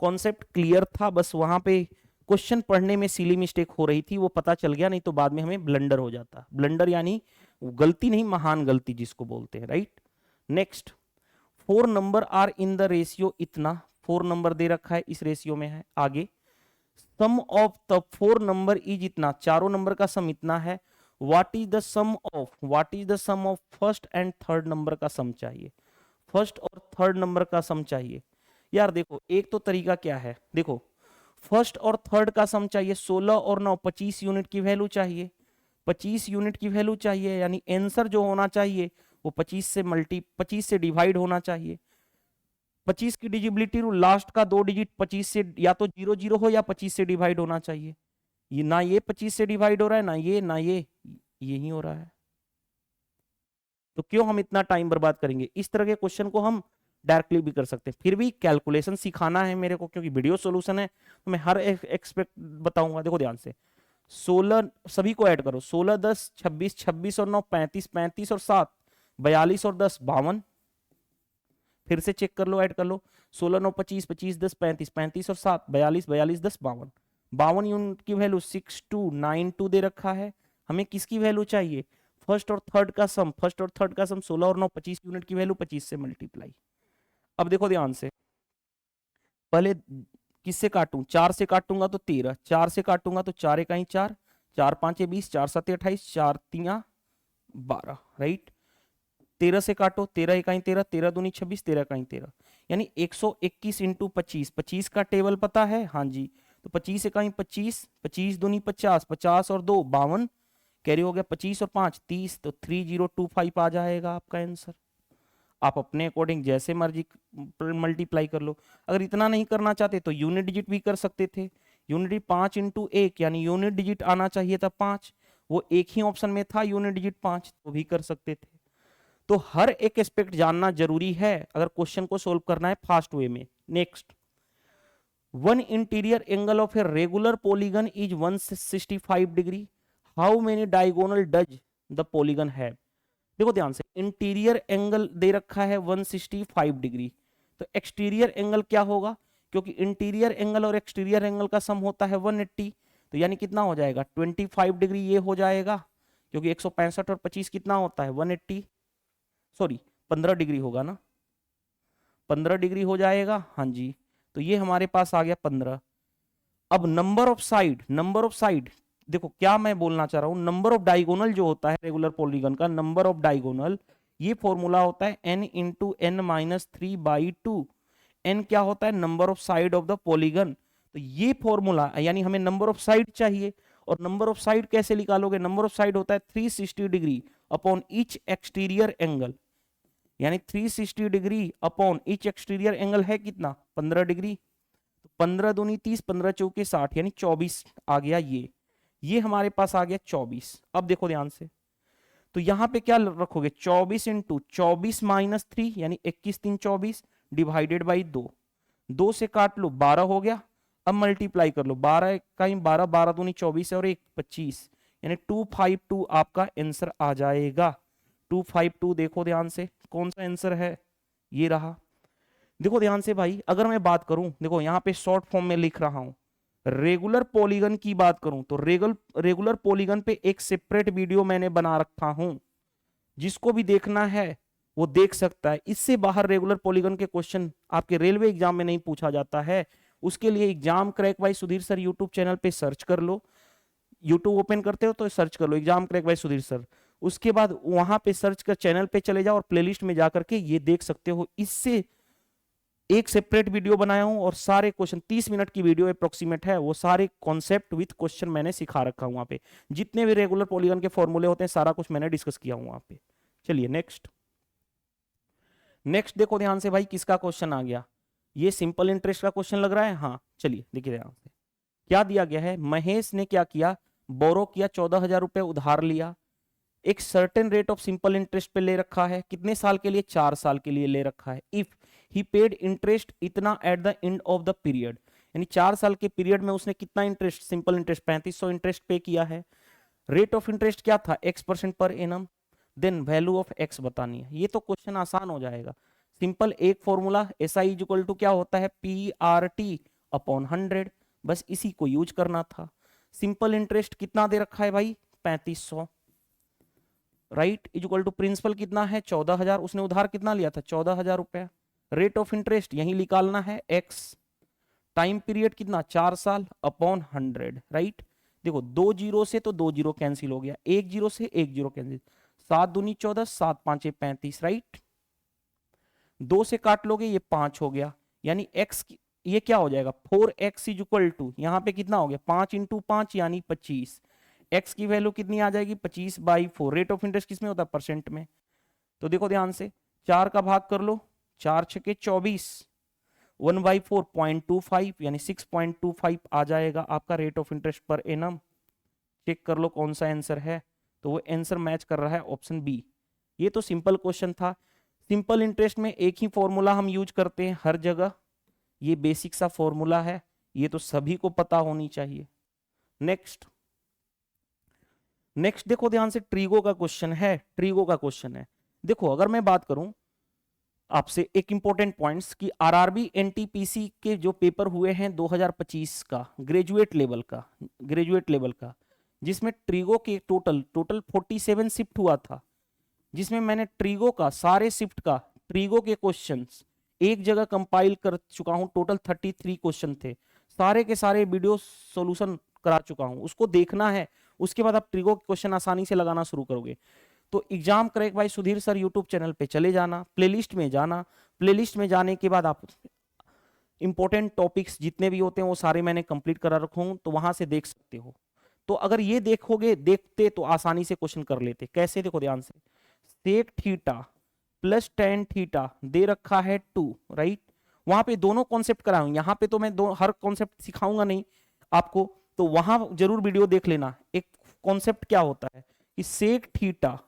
कॉन्सेप्ट क्लियर था, बस वहां पे क्वेश्चन पढ़ने में सिली मिस्टेक हो रही थी, वो पता चल गया, नहीं तो बाद में हमें ब्लंडर हो जाता। ब्लंडर यानी गलती नहीं, महान गलती जिसको बोलते हैं, right. Next 4 number are in the ratio इतना, 4 नंबर दे रखा है इस रेशियो में है। आगे sum of the 4 number is इतना, चारों नंबर का सम इतना है। What is the sum of first and third number का सम चाहिए, फर्स्ट और थर्ड नंबर का सम चाहिए। यार देखो एक तो तरीका क्या है, देखो फर्स्ट और थर्ड का सम चाहिए 16 और 9 25 यूनिट की वैल्यू चाहिए, 25 यूनिट की वैल्यू चाहिए, यानी आंसर जो होना चाहिए वो 25 से डिवाइड होना चाहिए। 25 की डिजिबिलिटी रूल, लास्ट का 2 डिजिट 25 से या तो 00 हो या 25 से डिवाइड होना चाहिए। ये ना ये 25 से डिवाइड हो रहा है, ना ये यही हो रहा है। तो क्यों हम इतना टाइम बर्बाद करेंगे? इस तरह के क्वेश्चन को हम डायरेक्टली भी कर सकते हैं। फिर भी कैलकुलेशन सिखाना है मेरे को, क्योंकि वीडियो सॉल्यूशन है तो मैं हर एक्सपेक्ट बताऊंगा। देखो ध्यान से, 16 सभी को ऐड करो, 16 10 26, 26 और 9 35, 35 और 7 42 और 10 52। फिर से चेक कर लो, ऐड कर लो, 16 9 25, 25 10 35, 35 और 7 42, 42 10 52। 52 यूनिट की वैल्यू 6292 दे रखा है। हमें किसकी वैल्यू चाहिए? फर्स्ट और थर्ड का सम। फर्स्ट और थर्ड का सम 16 और 9 25 यूनिट की वैल्यू 25 से मल्टीप्लाई। अब देखो ध्यान से, पहले किससे काटूं? 4 से काटूंगा तो 13, 4 से काटूंगा तो 4 इकाई 4, 4 5 20, 4 7 28, 4 3 12, राइट। 13 से काटो, 13 इकाई 13, 13 दूनी 26, 13 इकाई 13, यानी 121 इंटू 25। 25 का टेबल पता है? हाँ जी। तो 25 इकाई 25, 25 दूनी 50, 50 और 2 52, कैरी हो गया 25 और 5 30, तो 3025 आ जाएगा आपका आंसर। आप अपने अकॉर्डिंग जैसे मर्जी मल्टीप्लाई कर लो। अगर इतना नहीं करना चाहते तो यूनिट डिजिट भी कर सकते थे। यूनिट डिजिट 5 इंटू 1, यानी यूनिट डिजिट आना चाहिए था 5, वो एक ही ऑप्शन में था यूनिट डिजिट 5, तो भी कर सकते थे। तो हर एक एस्पेक्ट जानना जरूरी है अगर क्वेश्चन को सोल्व करना है फास्ट वे में। Next, one interior angle of a regular polygon is 165 degree, how many diagonal does the polygon have? देखो ध्यान से, इंटीरियर एंगल दे रखा है 165 डिग्री, तो एक्सटीरियर एंगल क्या होगा? क्योंकि इंटीरियर एंगल और एक्सटीरियर एंगल का सम होता है 180, तो यानी कितना हो जाएगा? 25 डिग्री ये हो जाएगा, क्योंकि 165 और 25 कितना होता है? 180, सॉरी 15 डिग्री होगा ना, 15 डिग्री हो जाएगा। हाँ जी, तो ये हमारे पास आ गया 15। अब नंबर ऑफ साइड देखो क्या मैं बोलना चाह रहा हूं, नंबर ऑफ डायगोनल जो होता है रेगुलर पॉलीगन का, नंबर ऑफ डायगोनल, ये फॉर्मूला होता है n into n minus 3/2। n क्या होता है? Number of side of the polygon. तो ये फॉर्मूला, यानी हमें नंबर ऑफ साइड चाहिए, और नंबर ऑफ साइड कैसे निकालोगे? नंबर ऑफ साइड होता है 360 degree upon each exterior angle, यानी 360 degree upon each exterior angle है कितना? 15 डिग्री। तो 15 दूनी 30, 15 चौके 60, यानी 24 आ गया। ये हमारे पास आ गया 24। अब देखो ध्यान से, तो यहां पे क्या रखोगे? 24 इंटू 24 माइनस 3, यानी 21 3 24 डिवाइडेड बाई 2, 2 से काट लो 12 हो गया। अब मल्टीप्लाई कर लो, 12 कहीं 12, 12 दूनी 24 और 1 25, यानी 252 आपका आंसर आ जाएगा। 252 देखो ध्यान से कौन सा आंसर है, ये रहा। देखो ध्यान से भाई, अगर मैं बात करूं, देखो यहां पे शॉर्ट फॉर्म में लिख रहा हूं, रेगुलर पॉलीगन की बात करूं तो रेगुलर पॉलीगन पे एक सेपरेट वीडियो मैंने बना रखा हूं, जिसको भी देखना है वो देख सकता है। इससे बाहर रेगुलर पॉलीगन के क्वेश्चन आपके रेलवे एग्जाम में नहीं पूछा जाता है। उसके लिए exam crack by Sudhir sir YouTube channel पे सर्च कर लो, यूट्यूब ओपन करते हो तो सर्च कर लो exam crack by Sudhir sir, उसके बाद वहां पे सर्च कर चैनल पे चले जाओ और प्लेलिस्ट में जाकर के ये देख सकते हो। इससे एक सेपरेट वीडियो बनाया हूं और सारे क्वेश्चन 30 मिनट की वीडियो अप्रोक्सीमेट है, वो सारे कॉन्सेप्ट विद क्वेश्चन मैंने सिखा रखा हूं वहां पे। जितने भी रेगुलर पॉलीगन के फॉर्मूले होते हैं सारा कुछ मैंने डिस्कस किया हूं वहां पे। चलिए नेक्स्ट, देखो ध्यान से भाई, किसका क्वेश्चन आ गया? ये सिंपल इंटरेस्ट का क्वेश्चन लग रहा है। हाँ चलिए देखिए ध्यान से, क्या दिया गया है? महेश ने क्या किया? बोरो किया, 14,000 रुपए उधार लिया, एक certain rate of simple interest पे ले रखा है। कितने साल के लिए? 4 साल के लिए ले रखा है। इफ ही पेड इंटरेस्ट इतना at the end of the period, यानी 4 साल के पीरियड में उसने कितना इंटरेस्ट, सिंपल इंटरेस्ट 3500 इंटरेस्ट पे किया है। रेट ऑफ इंटरेस्ट क्या था? x% per annum. Then value of x बतानी है। ये तो क्वेश्चन आसान हो जाएगा, सिंपल एक formula, S I equal to क्या होता है? PRT अपॉन 100, बस इसी को यूज करना था। सिंपल इंटरेस्ट कितना दे रखा है भाई? 3500, राइट, इक्वल टू प्रिंसिपल कितना है? 14,000, उसने उधार कितना लिया था? 14,000 रुपया। रेट ऑफ इंटरेस्ट यही निकालना है x, टाइम पीरियड कितना? 4 साल अपॉन 100, राइट। देखो 2 जीरो से तो 2 जीरो कैंसिल हो गया, 1 जीरो से 1 जीरो कैंसिल, 7 दूनी 14, 7 5 35, राइट। 2 से काट लोगे ये 5 हो गया, यानी x ये क्या हो जाएगा? 4x इज इक्वल टू, यहां पे कितना हो गया? 5 इंटू 5 यानी 25, एक्स की वैल्यू कितनी आ जाएगी 25/4। रेट ऑफ इंटरेस्ट किसमें होता है परसेंट में। तो देखो ध्यान से 4 का भाग कर लो, 4 छके 24, 1/4 0.25 यानी 6.25 आ जाएगा आपका rate of interest per annum. Check कर लो कौन सा आंसर है, तो वो आंसर मैच कर रहा है ऑप्शन बी। ये तो सिंपल क्वेश्चन था। सिंपल इंटरेस्ट में एक ही फॉर्मूला हम यूज करते हैं हर जगह, ये बेसिक सा फॉर्मूला है, ये तो सभी को पता होनी चाहिए। नेक्स्ट देखो ध्यान से, ट्रीगो का क्वेश्चन है। ट्रीगो का क्वेश्चन है, देखो अगर मैं बात करूं आपसे एक इंपॉर्टेंट पॉइंट्स कि आरआरबी एनटीपीसी के जो पेपर हुए हैं 2025 का ग्रेजुएट लेवल का, जिसमें ट्रीगो के टोटल 47 शिफ्ट हुआ था, जिसमें मैंने ट्रीगो का सारे शिफ्ट का ट्रीगो के क्वेश्चंस एक जगह कंपाइल कर चुका हूं। टोटल 33 क्वेश्चन थे, सारे के सारे वीडियो सॉल्यूशन करा चुका हूं, उसको देखना है। उसके बाद आप ट्रीगो के क्वेश्चन आसानी से लगाना शुरू करोगे। तो exam crack by Sudhir sir YouTube channel पे चले जाना, प्लेलिस्ट में जाना। प्लेलिस्ट में जाने के बाद आप इंपॉर्टेंट टॉपिक्स जितने भी होते हैं वो सारे मैंने कंप्लीट करा रखा हूं, तो वहां से देख सकते हो। तो अगर ये देखते तो आसानी से क्वेश्चन कर लेते। कैसे, देखो ध्यान से, sec theta plus tan theta दे रखा है 2, राइट। वहां पे दोनों कॉन्सेप्ट कराऊं, यहाँ पे तो मैं हर कॉन्सेप्ट सिखाऊंगा नहीं आपको, तो वहां जरूर वीडियो देख लेना। एक कॉन्सेप्ट क्या होता है कि sec theta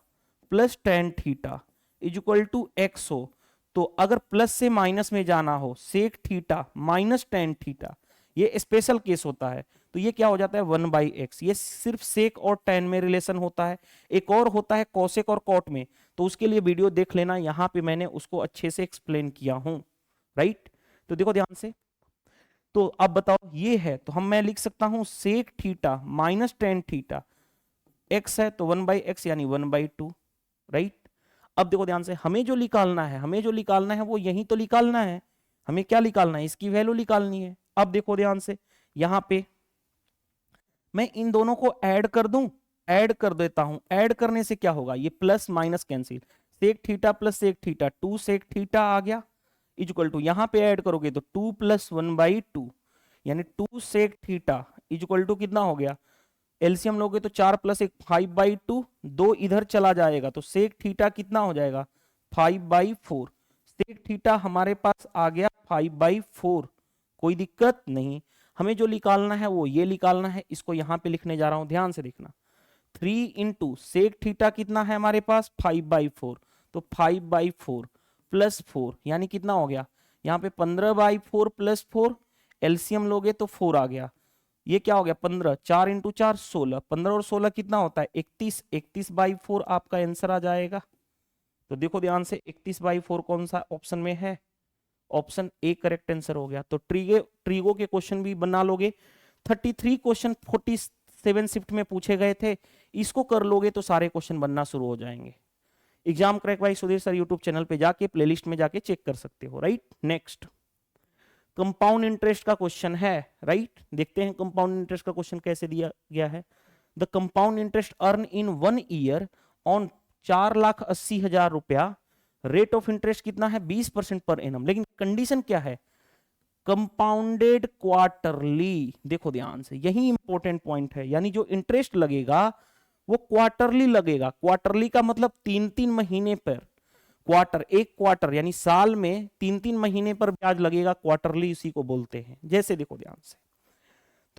plus tan theta is equal to x हो, तो अगर प्लस से माइनस में जाना हो, sec theta minus tan theta, ये स्पेशल केस होता है, तो ये क्या हो जाता है 1/x। ये सिर्फ सेक और टेन में रिलेशन होता है। एक और होता है कॉसेक और कॉट में, तो उसके लिए वीडियो देख लेना, यहां पे मैंने उसको अच्छे से एक्सप्लेन किया हूं, राइट। तो देखो ध्यान से, तो अब बताओ ये है, तो मैं लिख सकता हूं sec theta minus tan theta, x है तो 1/x यानी 1/2, राइट। अब देखो ध्यान से, हमें जो निकालना है वो यही तो निकालना है। हमें क्या निकालना है, इसकी वैल्यू निकालनी है। अब देखो ध्यान से, यहां पे मैं इन दोनों को ऐड कर दूं, ऐड कर देता हूं। ऐड करने से क्या होगा, ये plus minus cancel, sec theta plus sec theta 2 sec theta आ गया, इक्वल टू यहां पे ऐड करोगे तो 2 + 1/2 यानी 2 सेक थीटा इक्वल टू कितना हो गया, एलसीएम लोगे तो 4 + 1 5/2, 2 इधर चला जाएगा तो सेक थीटा कितना हो जाएगा 5/4। सेक थीटा हमारे पास आ गया 5/4, कोई दिक्कत नहीं। हमें जो निकालना है वो ये निकालना है, इसको यहां पे लिखने जा रहा हूं, ध्यान से देखना। 3 × सेक थीटा कितना है हमारे पास 5/4, तो 5/4 + 4 यानी कितना हो गया, यहाँ पे 15/4 + 4, एलसीएम लोगे तो 4 आ गया। ये क्या हो गया 15, 4 × 4 16, 15 और 16 कितना होता है 31, 31/4 आपका आंसर आ जाएगा। तो देखो ध्यान से 31/4 कौन सा ऑप्शन में है, ऑप्शन ए करेक्ट आंसर हो गया। तो ट्रीगो के क्वेश्चन भी बना लोगे। 33 क्वेश्चन 47 शिफ्ट में पूछे गए थे, इसको कर लोगे तो सारे क्वेश्चन बनना शुरू हो जाएंगे। Exam crack by Sudhir sir YouTube channel पे जाके प्लेलिस्ट में जाके चेक कर सकते हो, राइट। नेक्स्ट कंपाउंड इंटरेस्ट का क्वेश्चन है, राइट। देखते हैं कंपाउंड इंटरेस्ट का क्वेश्चन कैसे दिया गया है। The compound interest earn in 1 year on 4,80,000 रुपया, रेट ऑफ इंटरेस्ट कितना है 20% पर एनम, लेकिन कंडीशन क्या है कंपाउंडेड क्वार्टरली। देखो ध्यान से, यही इंपॉर्टेंट पॉइंट है, यानी जो इंटरेस्ट लगेगा वो क्वार्टरली लगेगा। क्वार्टरली का मतलब 3-3 महीने पर, एक क्वार्टर यानी साल में 3-3 महीने पर ब्याज लगेगा, क्वार्टरली इसी को बोलते हैं। जैसे देखो ध्यान से,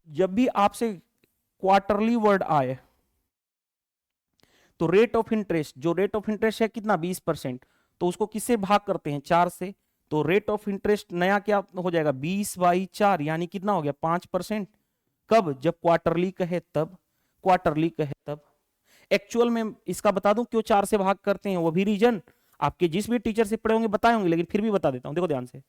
जब भी आपसे क्वार्टरली वर्ड आए तो रेट ऑफ इंटरेस्ट, जो रेट ऑफ इंटरेस्ट है कितना 20%, तो उसको किससे भाग करते हैं 4 से, तो रेट ऑफ इंटरेस्ट नया क्या हो जाएगा 20/4 यानी कितना हो गया 5%। कब, जब क्वार्टरली कहे तब, क्वार्टरली कहे तब। एक्चुअल में इसका बता दूं क्यों 4 से भाग करते हैं, वो भी रीजन आपके जिस भी टीचर से पढ़े होंगे बताए होंगे, लेकिन फिर भी बता देता हूं। देखो ध्यान से,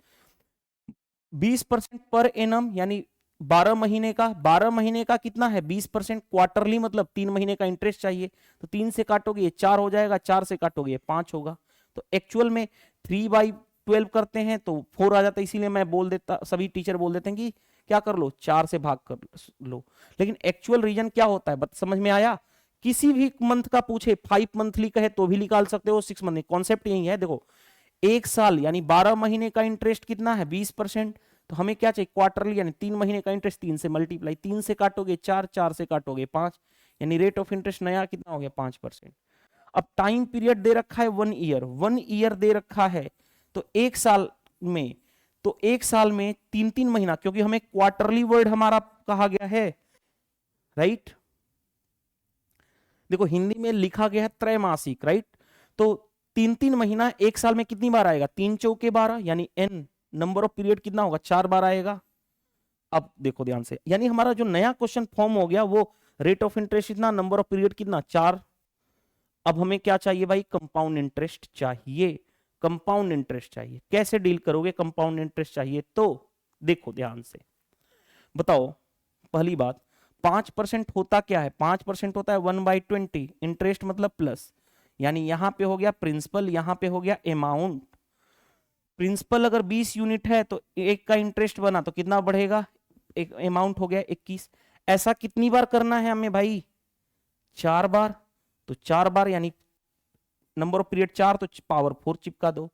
20% पर एनम यानी 12 महीने का, 12 महीने का कितना है 20%, क्वार्टरली मतलब 3 महीने का इंटरेस्ट चाहिए, तो 3 से काटोगे ये 4 हो जाएगा, 4 से काटोगे ये 5 होगा। तो एक्चुअल में 3/12 करते हैं तो 4 आ जाता है, इसीलिए मैं बोल देता, सभी टीचर बोल देते हैं कि क्या कर लो 4 से भाग कर लो, लेकिन एक्चुअल रीजन क्या होता है समझ में आया। किसी भी मंथ का पूछे 5 मंथली कहे तो भी निकाल सकते हो, 6 मंथली, कॉन्सेप्ट यही है। देखो एक साल यानी 12 महीने का इंटरेस्ट कितना है 20%, तो हमें क्या चाहिए क्वार्टरली यानी 3 महीने का इंटरेस्ट, 3 से मल्टीप्लाई, 3 से काटोगे 4, 4 से काटोगे 5, यानी रेट ऑफ इंटरेस्ट नया कितना हो गया 5%। अब टाइम पीरियड दे रखा है 1 ईयर, 1 ईयर दे रखा है, तो एक साल में, तो एक साल में 3-3 महीना, क्योंकि हमें क्वार्टरली वर्ड हमारा कहा गया है, राइट। देखो हिंदी में लिखा गया है त्रैमासिक, राइट। तो 3-3 महीना एक साल में कितनी बार आएगा, 3 चौके 12, यानी एन नंबर ऑफ पीरियड कितना होगा, 4 बार आएगा। अब देखो ध्यान से, यानी हमारा जो नया क्वेश्चन फॉर्म हो गया वो रेट ऑफ इंटरेस्ट कितना, नंबर ऑफ पीरियड कितना, 4। अब हमें क्या चाहिए भाई, कंपाउंड इंटरेस्ट चाहिए, कंपाउंड इंटरेस्ट चाहिए। कैसे डील करोगे, कंपाउंड इंटरेस्ट चाहिए तो देखो ध्यान से बताओ। पहली बात, 5% होता क्या है, 5% होता है 1/20, इंटरेस्ट मतलब प्लस, यानी यहां पे हो गया प्रिंसिपल, यहां पे हो गया अमाउंट। प्रिंसिपल अगर 20 यूनिट है तो एक का इंटरेस्ट बना तो कितना बढ़ेगा, एक अमाउंट हो गया 21। ऐसा कितनी बार करना है हमें भाई, 4 बार। तो 4 बार यानी नंबर ऑफ पीरियड 4, तो पावर 4 चिपका दो।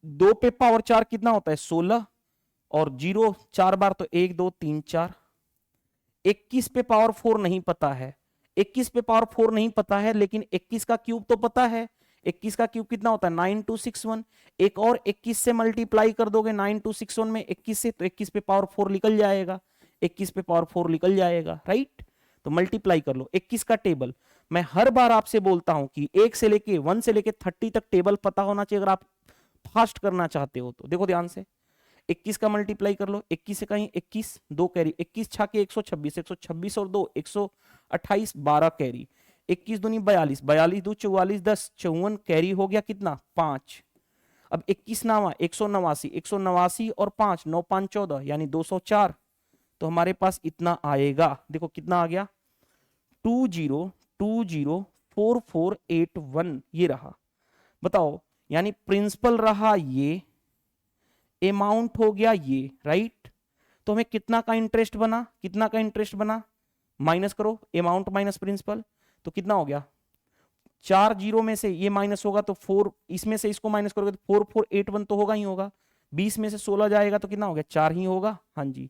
2 पे पावर 4 कितना होता है 16, और 0 4 बार तो 1 2 3 4। 21 पे पावर 4 नहीं पता है, 21 पे पावर 4 नहीं पता है, लेकिन 21 का क्यूब तो पता है। 21 का क्यूब कितना होता है 9261। एक और 21 से मल्टीप्लाई कर दोगे 9261 में 21 से, तो 21 पे पावर 4 निकल जाएगा, 21 पे पावर 4 निकल जाएगा, राइट। तो मल्टीप्लाई कर लो 21 का टेबल। मैं हर बार आपसे बोलता हूं कि 1 से लेके 1 से लेके 30 तक टेबल पता होना चाहिए अगर आप फास्ट करना चाहते हो तो। देखो ध्यान से, 21 का मल्टीप्लाई कर लो, 21 से कहीं 21, 2 कैरी, 21 छाके 126, 126 और 2 128, 12 कैरी, 21 दूनी 42, 42 दो 44, 10 54 कैरी हो गया कितना 5। अब 21 नावा 189, 189 और 5 9 5 14 यानी 204। तो हमारे पास इतना आएगा, देखो कितना आ गया 20204481, ये रहा। बताओ, यानी प्रिंसिपल रहा ये, अमाउंट हो गया ये, राइट। तो हमें कितना का इंटरेस्ट बना, कितना का इंटरेस्ट बना, माइनस करो अमाउंट माइनस प्रिंसिपल, तो कितना हो गया 4 जीरो में से ये माइनस होगा तो 4, इसमें से इसको माइनस करोगे तो 4481 तो होगा ही होगा। 20 में से 16 जाएगा तो कितना हो गया 4 ही होगा, हाँ जी।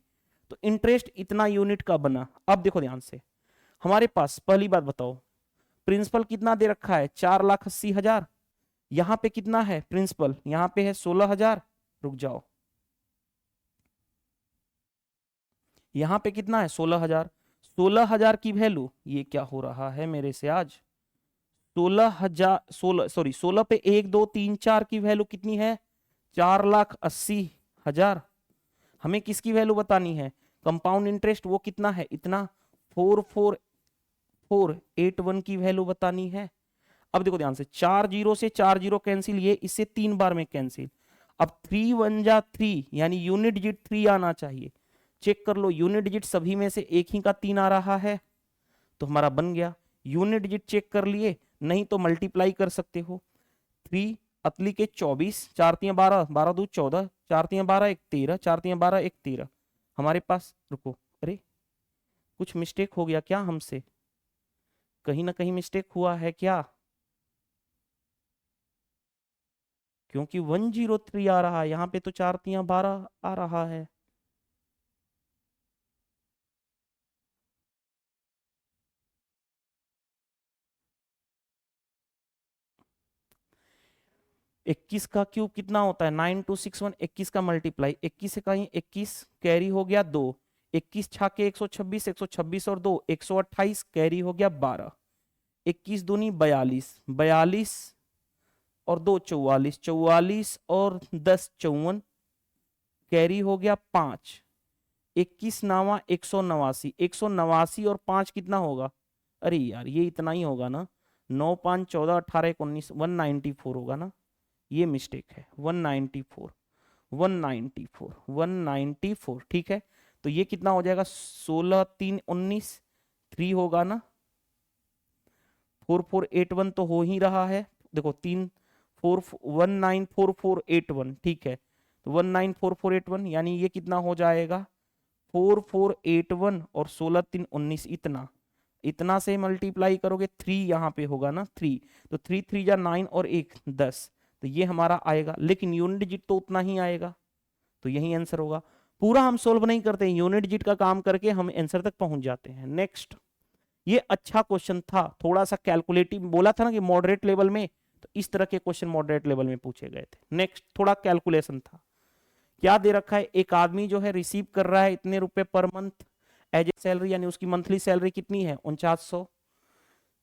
तो इंटरेस्ट इतना यूनिट का बना। अब देखो ध्यान से, हमारे पास पहली बात बताओ, प्रिंसिपल कितना दे रखा है 4,80,000, यहां पे कितना है प्रिंसिपल, यहां पे है 16,000। रुक जाओ, यहां पे कितना है 16,000, 16,000 की वैल्यू, ये क्या हो रहा है मेरे से आज, 16,000, 16 सॉरी 16 पे 1 2 3 4 की वैल्यू कितनी है 4,80,000। हमें किसकी वैल्यू बतानी है, कंपाउंड इंटरेस्ट, वो कितना है इतना, 44481 की वैल्यू बतानी है। अब देखो ध्यान से, 4 जीरो से 4 जीरो कैंसिल, ये इससे 3 बार में कैंसिल। अब 3 1 जा 3, यानी यूनिट डिजिट 3 आना चाहिए। चेक कर लो, यूनिट डिजिट सभी में से एक ही का 3 आ रहा है, तो हमारा बन गया। यूनिट डिजिट चेक कर लिए, नहीं तो मल्टीप्लाई कर सकते हो। 3 अतली के 24, 4 3 12, 12 2 14, 4 3 12 1 13, 4 3 12 1 13। हमारे पास, रुको, अरे कुछ मिस्टेक हो गया क्या हमसे, कहीं ना कहीं मिस्टेक हुआ है क्या, क्योंकि 103 आ रहा है यहाँ पे, तो 4 3 12 आ रहा है। इक्कीस का क्यूब कितना होता है 9261, 21 का मल्टीप्लाई, 21 से कहीं 21 कैरी हो गया 2, 21 छाके 126, 126 और 2 128 कैरी हो गया 12, 21 दूनी 42, 42 और 2 44, 44 और 10 54 कैरी हो गया 5, 21 नावा 189, 189 और 5 कितना होगा, अरे यार ये इतना ही होगा ना, 9 5 14 18 19 194 होगा ना, ये मिस्टेक है 194, 194, 194, ठीक है। तो ये कितना हो जाएगा 16 3 19, 3 होगा ना, 4481 तो हो ही रहा है, देखो 3 4 194481, ठीक है। तो 194481 यानी ये कितना हो जाएगा 4481 और 16 3 19, इतना, इतना से मल्टीप्लाई करोगे 3 यहाँ पे होगा ना 3, तो 3 3 जा 9 और 1 10, तो ये हमारा आएगा, लेकिन यूनिट डिजिट तो उतना ही आएगा, तो यही आंसर होगा। पूरा हम सोल्व नहीं करते, यूनिट डिजिट का काम करके हम आंसर तक पहुंच जाते हैं। नेक्स्ट, ये अच्छा क्वेश्चन था, थोड़ा सा कैलकुलेटिव, बोला था ना कि मॉडरेट लेवल में, तो इस तरह के क्वेश्चन मॉडरेट लेवल में पूछे गए थे। नेक्स्ट थोड़ा कैलकुलेशन था। क्या दे रखा है, एक आदमी जो है रिसीव कर रहा है इतने रुपए per month as a salary, यानी उसकी मंथली सैलरी कितनी है 4900,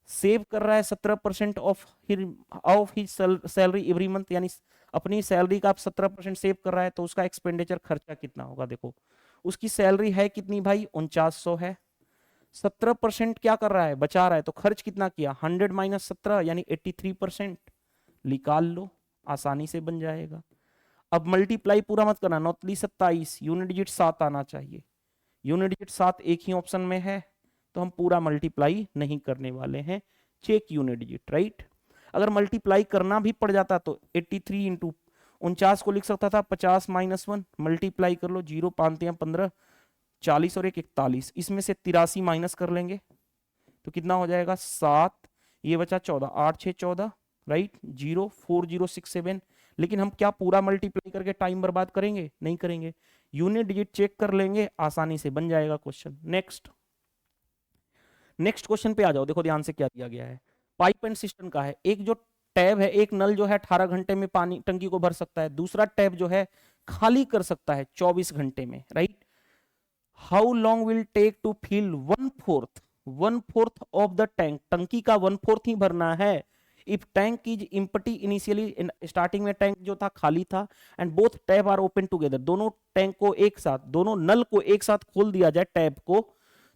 सेव कर रहा है 17% of his salary every month, यानी अपनी सैलरी का आप 17% सेव कर रहा है, तो उसका एक्सपेंडिचर खर्चा कितना होगा। देखो उसकी सैलरी है कितनी भाई 4900 है, 17% क्या कर रहा है बचा रहा है, तो खर्च कितना किया 100 माइनस 17 यानी 83%, निकाल लो आसानी से बन जाएगा। अब मल्टीप्लाई पूरा मत करना, 9 27, यूनिट डिजिट 7 आना चाहिए, यूनिट डिजिट 7 एक ही ऑप्शन में है, तो हम पूरा मल्टीप्लाई नहीं करने वाले हैं, चेक यूनिट डिजिट, राइट। अगर मल्टीप्लाई करना भी पड़ जाता तो 83 इंटू 49 को लिख सकता था 50 माइनस 1, मल्टीप्लाई कर लो, 0 5 15, 40 और 1 41, इसमें से 83 माइनस कर लेंगे तो कितना हो जाएगा 7, ये बचा 14, 8 6 14, राइट, 0 4 0 6 7। लेकिन हम क्या पूरा मल्टीप्लाई करके टाइम बर्बाद करेंगे, नहीं करेंगे, यूनिट डिजिट चेक कर लेंगे, आसानी से बन जाएगा क्वेश्चन। नेक्स्ट क्वेश्चन पे आ जाओ, देखो ध्यान से क्या दिया गया है, पाइप एंड सिस्टम का है। एक जो टैब है, एक नल जो है 18 घंटे में पानी टंकी को भर सकता है, दूसरा टैब जो है खाली कर सकता है 24 घंटे में, right. How long will take to fill 1/4 of the tank, टंकी का 1/4 ही भरना है। If tank is empty initially, starting में टैंक जो था खाली था, and both tap are open together, दोनों टैंक को एक साथ, दोनों नल को एक साथ खोल दिया जाए टैब को,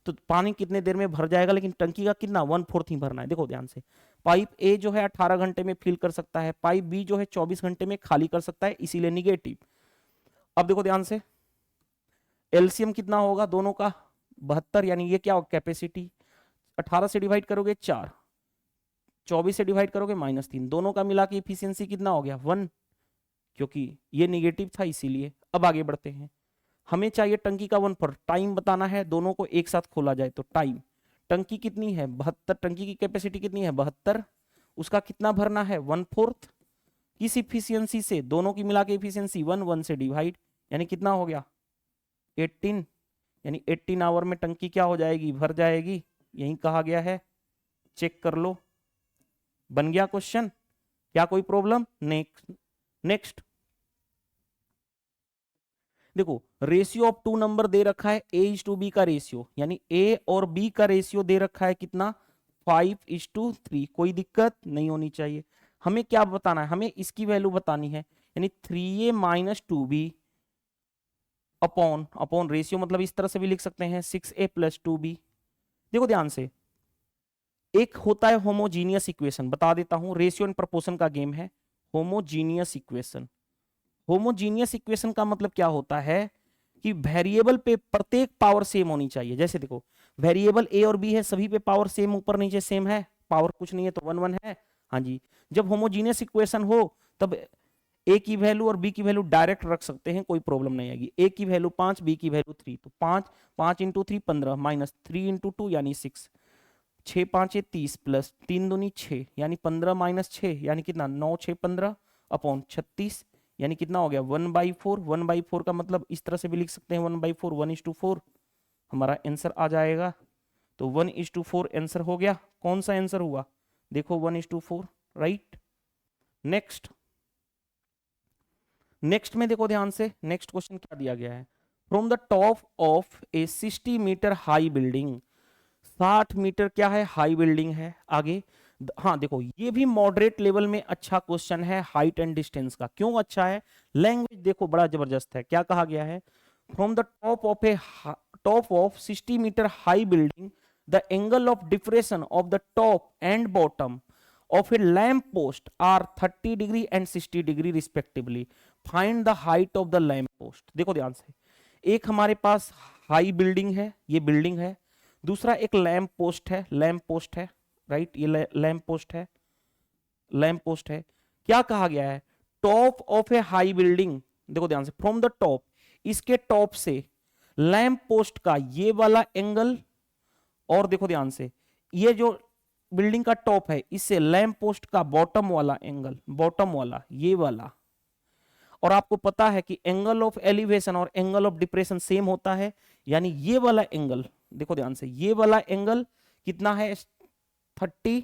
तो पानी कितने देर में भर जाएगा, लेकिन टंकी का कितना 1/4 ही भरना है। देखो ध्यान से, पाइप ए जो है 18 घंटे में फिल कर सकता है, पाइप बी जो है 24 घंटे में खाली कर सकता है, इसीलिए निगेटिव। अब देखो ध्यान से, एलसीएम कितना होगा दोनों का 72, यानी ये क्या होगा कैपेसिटी, 18 से डिवाइड करोगे 4, 24 से डिवाइड करोगे -3, दोनों का मिला के इफिशियंसी कितना हो गया 1, क्योंकि ये निगेटिव था इसीलिए। अब आगे बढ़ते हैं, हमें चाहिए टंकी का 1/4, टाइम बताना है, दोनों को एक साथ खोला जाए तो टाइम, टंकी कितनी है 72, टंकी की कैपेसिटी कितनी है 72, उसका कितना भरना है 1/4, किस इफिशियंसी से, दोनों की मिला के इफिशियंसी 1 से डिवाइड, यानी कितना हो गया 18, यानी 18 आवर में टंकी क्या हो जाएगी भर जाएगी, यही कहा गया है, चेक कर लो, बन गया क्वेश्चन, क्या कोई प्रॉब्लम। नेक्स्ट देखो, रेशियो ऑफ 2 नंबर दे रखा है, A/B का रेशियो, यानी A और B का रेशियो दे रखा है कितना 5:3, कोई दिक्कत नहीं होनी चाहिए। हमें क्या बताना है, हमें इसकी वैल्यू बतानी है, यानी 3A - 2B अपॉन रेशियो, मतलब इस तरह से भी लिख सकते हैं 6A + 2B। देखो ध्यान से, एक होता है होमोजीनियस इक्वेशन, बता देता हूं, रेशियो एंड प्रोपोर्शन का गेम है, होमोजीनियस इक्वेशन। होमोजीनियस इक्वेशन का मतलब क्या होता है कि वेरिएबल पे प्रत्येक पावर सेम होनी चाहिए। जैसे देखो, वेरिएबल ए और बी है, सभी पे पावर सेम ऊपर नीचे सेम है, पावर कुछ नहीं है तो 1 1 है। हाँ जी, जब होमोजीनियस इक्वेशन हो तब ए की वैल्यू और बी की वैल्यू डायरेक्ट रख सकते हैं, कोई प्रॉब्लम नहीं आएगी। ए की वैल्यू 5, बी की वैल्यू 3, तो 5 × 3 15 -3 × 2 यानी 6, 6 5 30 प्लस 3 दूनी 6, यानी 15 - 6 यानी कितना 9 6 15 अपॉन 36, यानी कितना हो गया 1/4। 1/4 का मतलब इस तरह से भी लिख सकते हैं 1/4, 1:4 हमारा आंसर आ जाएगा। तो 1:4 आंसर हो गया। कौन सा आंसर हुआ, देखो 1:4, राइट। नेक्स्ट में देखो ध्यान से, नेक्स्ट क्वेश्चन क्या दिया गया है, from the top of a 60 metre high building, 60 metre क्या है हाई बिल्डिंग है। आगे हाँ देखो, ये भी मॉडरेट लेवल में अच्छा क्वेश्चन है, हाइट एंड डिस्टेंस का। क्यों अच्छा है, लैंग्वेज देखो बड़ा जबरदस्त है। क्या कहा गया है, from the top of 60 metre high building, the angle of depression of the top and bottom of a lamp post are 30 degree and 60 degree respectively, find the height of the lamp post. देखो ध्यान से, एक हमारे पास हाई बिल्डिंग है, ये बिल्डिंग है, दूसरा एक लैम्प पोस्ट है, राइट, ये लैम्प पोस्ट है। क्या कहा गया है, top of A high building, देखो ध्यान से, फ्रॉम द टॉप, इसके टॉप से लैम्प पोस्ट का ये वाला एंगल, और देखो ध्यान से, ये जो बिल्डिंग का टॉप है इससे लैम्प पोस्ट का बॉटम वाला एंगल, बॉटम वाला ये वाला, और आपको पता है कि एंगल ऑफ एलिवेशन और एंगल ऑफ डिप्रेशन सेम होता है, यानी ये वाला एंगल, देखो ध्यान से, ये वाला एंगल कितना है 30,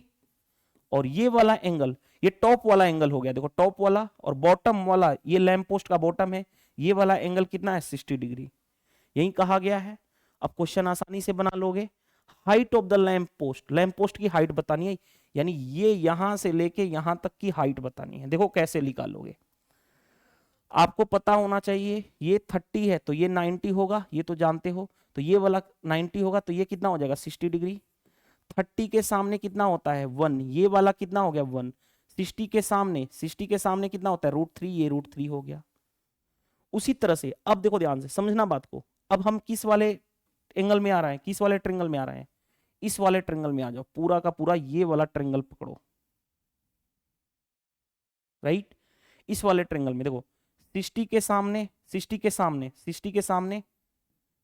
और ये वाला एंगल, ये टॉप वाला एंगल हो गया, देखो टॉप वाला, और बॉटम वाला ये लैंप पोस्ट का बॉटम है, ये वाला एंगल कितना है 60 डिग्री, यही कहा गया है। अब क्वेश्चन आसानी से बना लोगे। Height of the lamp post की हाइट बतानी है, यानी ये यहां से लेके यहां तक की हाइट बतानी है। देखो कैसे निकालोगे, आपको पता होना चाहिए, ये 30 है तो ये 90 होगा, ये तो जानते हो, तो ये वाला 90 होगा, तो ये कितना हो जाएगा 60 डिग्री। 30 के सामने कितना होता है 1, ये वाला कितना हो गया 1। 60 के सामने कितना होता है √3, ये √3 हो गया। उसी तरह से अब देखो ध्यान से समझना बात को, अब हम किस वाले एंगल में आ रहे हैं, किस वाले ट्रेंगल में आ रहे हैं, इस वाले ट्रेंगल में आ जाओ, पूरा का पूरा ये वाला ट्रेंगल पकड़ो, राइट। इस वाले ट्रेंगल में देखो 60 के सामने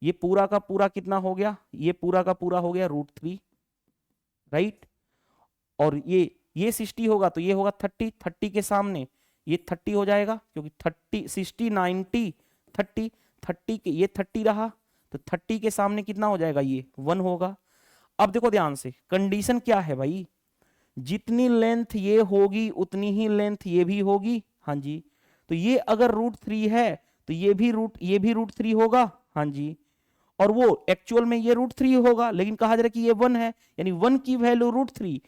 ये पूरा का पूरा कितना हो गया, ये पूरा का पूरा हो गया √3, राइट। और ये 60 होगा तो ये होगा 30, 30 के सामने ये 30 हो जाएगा, क्योंकि 30 60 90 30 30 के ये 30 रहा, तो 30 के सामने कितना हो जाएगा ये 1 होगा। अब देखो ध्यान से, कंडीशन क्या है भाई, जितनी लेंथ ये होगी उतनी ही लेंथ ये भी होगी, हाँ जी। तो ये अगर √3 है तो ये भी √3 होगा, हाँ जी। और वो एक्चुअल में ये √3 होगा, लेकिन कहा जा रहा है कि ये 1 है, यानी 1 की वैल्यू √3,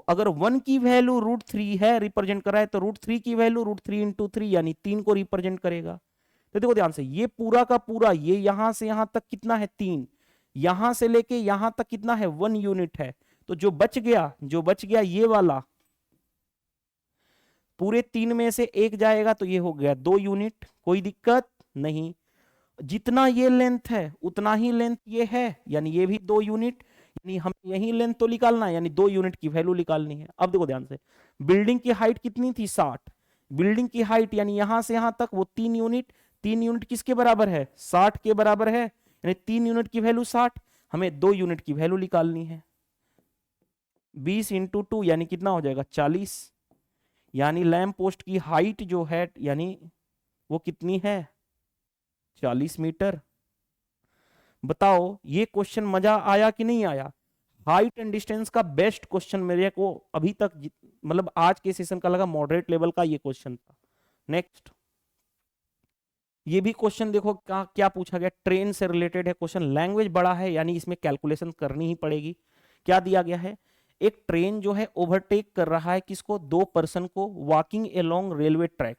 अगर 1 की वैल्यू √3 है रिप्रेजेंट कर रहा है, तो √3 की वैल्यू √3 × 3 यानी 3 को रिप्रेजेंट करेगा। तो देखो ध्यान से, ये पूरा का पूरा ये यहां से यहां तक कितना है 3, यहां से लेके यहां तक कितना है 1 यूनिट है। तो जो बच गया ये वाला, पूरे 3 में से 1 जाएगा तो ये हो गया 2 यूनिट, कोई दिक्कत नहीं। जितना ये लेंथ है उतना ही लेंथ ये है, यानी ये भी 2 यूनिट, यानी हम यही लेंथ तो निकालना है, यानी 2 यूनिट की वैल्यू निकालनी है। अब देखो ध्यान से, बिल्डिंग की हाइट कितनी थी 60, बिल्डिंग की हाइट यानी यहां से यहां तक वो 3 यूनिट, 3 यूनिट किसके बराबर है 60 के बराबर है, यानी 3 यूनिट की वैल्यू 60, हमें 2 यूनिट की वैल्यू निकालनी है। 20 × 2 यानी कितना हो जाएगा 40, यानी लैंप पोस्ट की हाइट जो है यानी वो कितनी है 40 मीटर। बताओ ये क्वेश्चन मजा आया कि नहीं आया। हाइट एंड डिस्टेंस का बेस्ट क्वेश्चन मेरे को अभी तक मतलब आज के सेशन का लगा, मॉडरेट लेवल का ये क्वेश्चन था। नेक्स्ट, ये भी क्वेश्चन देखो क्या पूछा गया, ट्रेन से रिलेटेड है क्वेश्चन, लैंग्वेज बड़ा है यानी इसमें कैलकुलेशन करनी ही पड़ेगी। क्या दिया गया है, एक ट्रेन जो है ओवरटेक कर रहा है किसको, 2 पर्सन को, walking along railway track,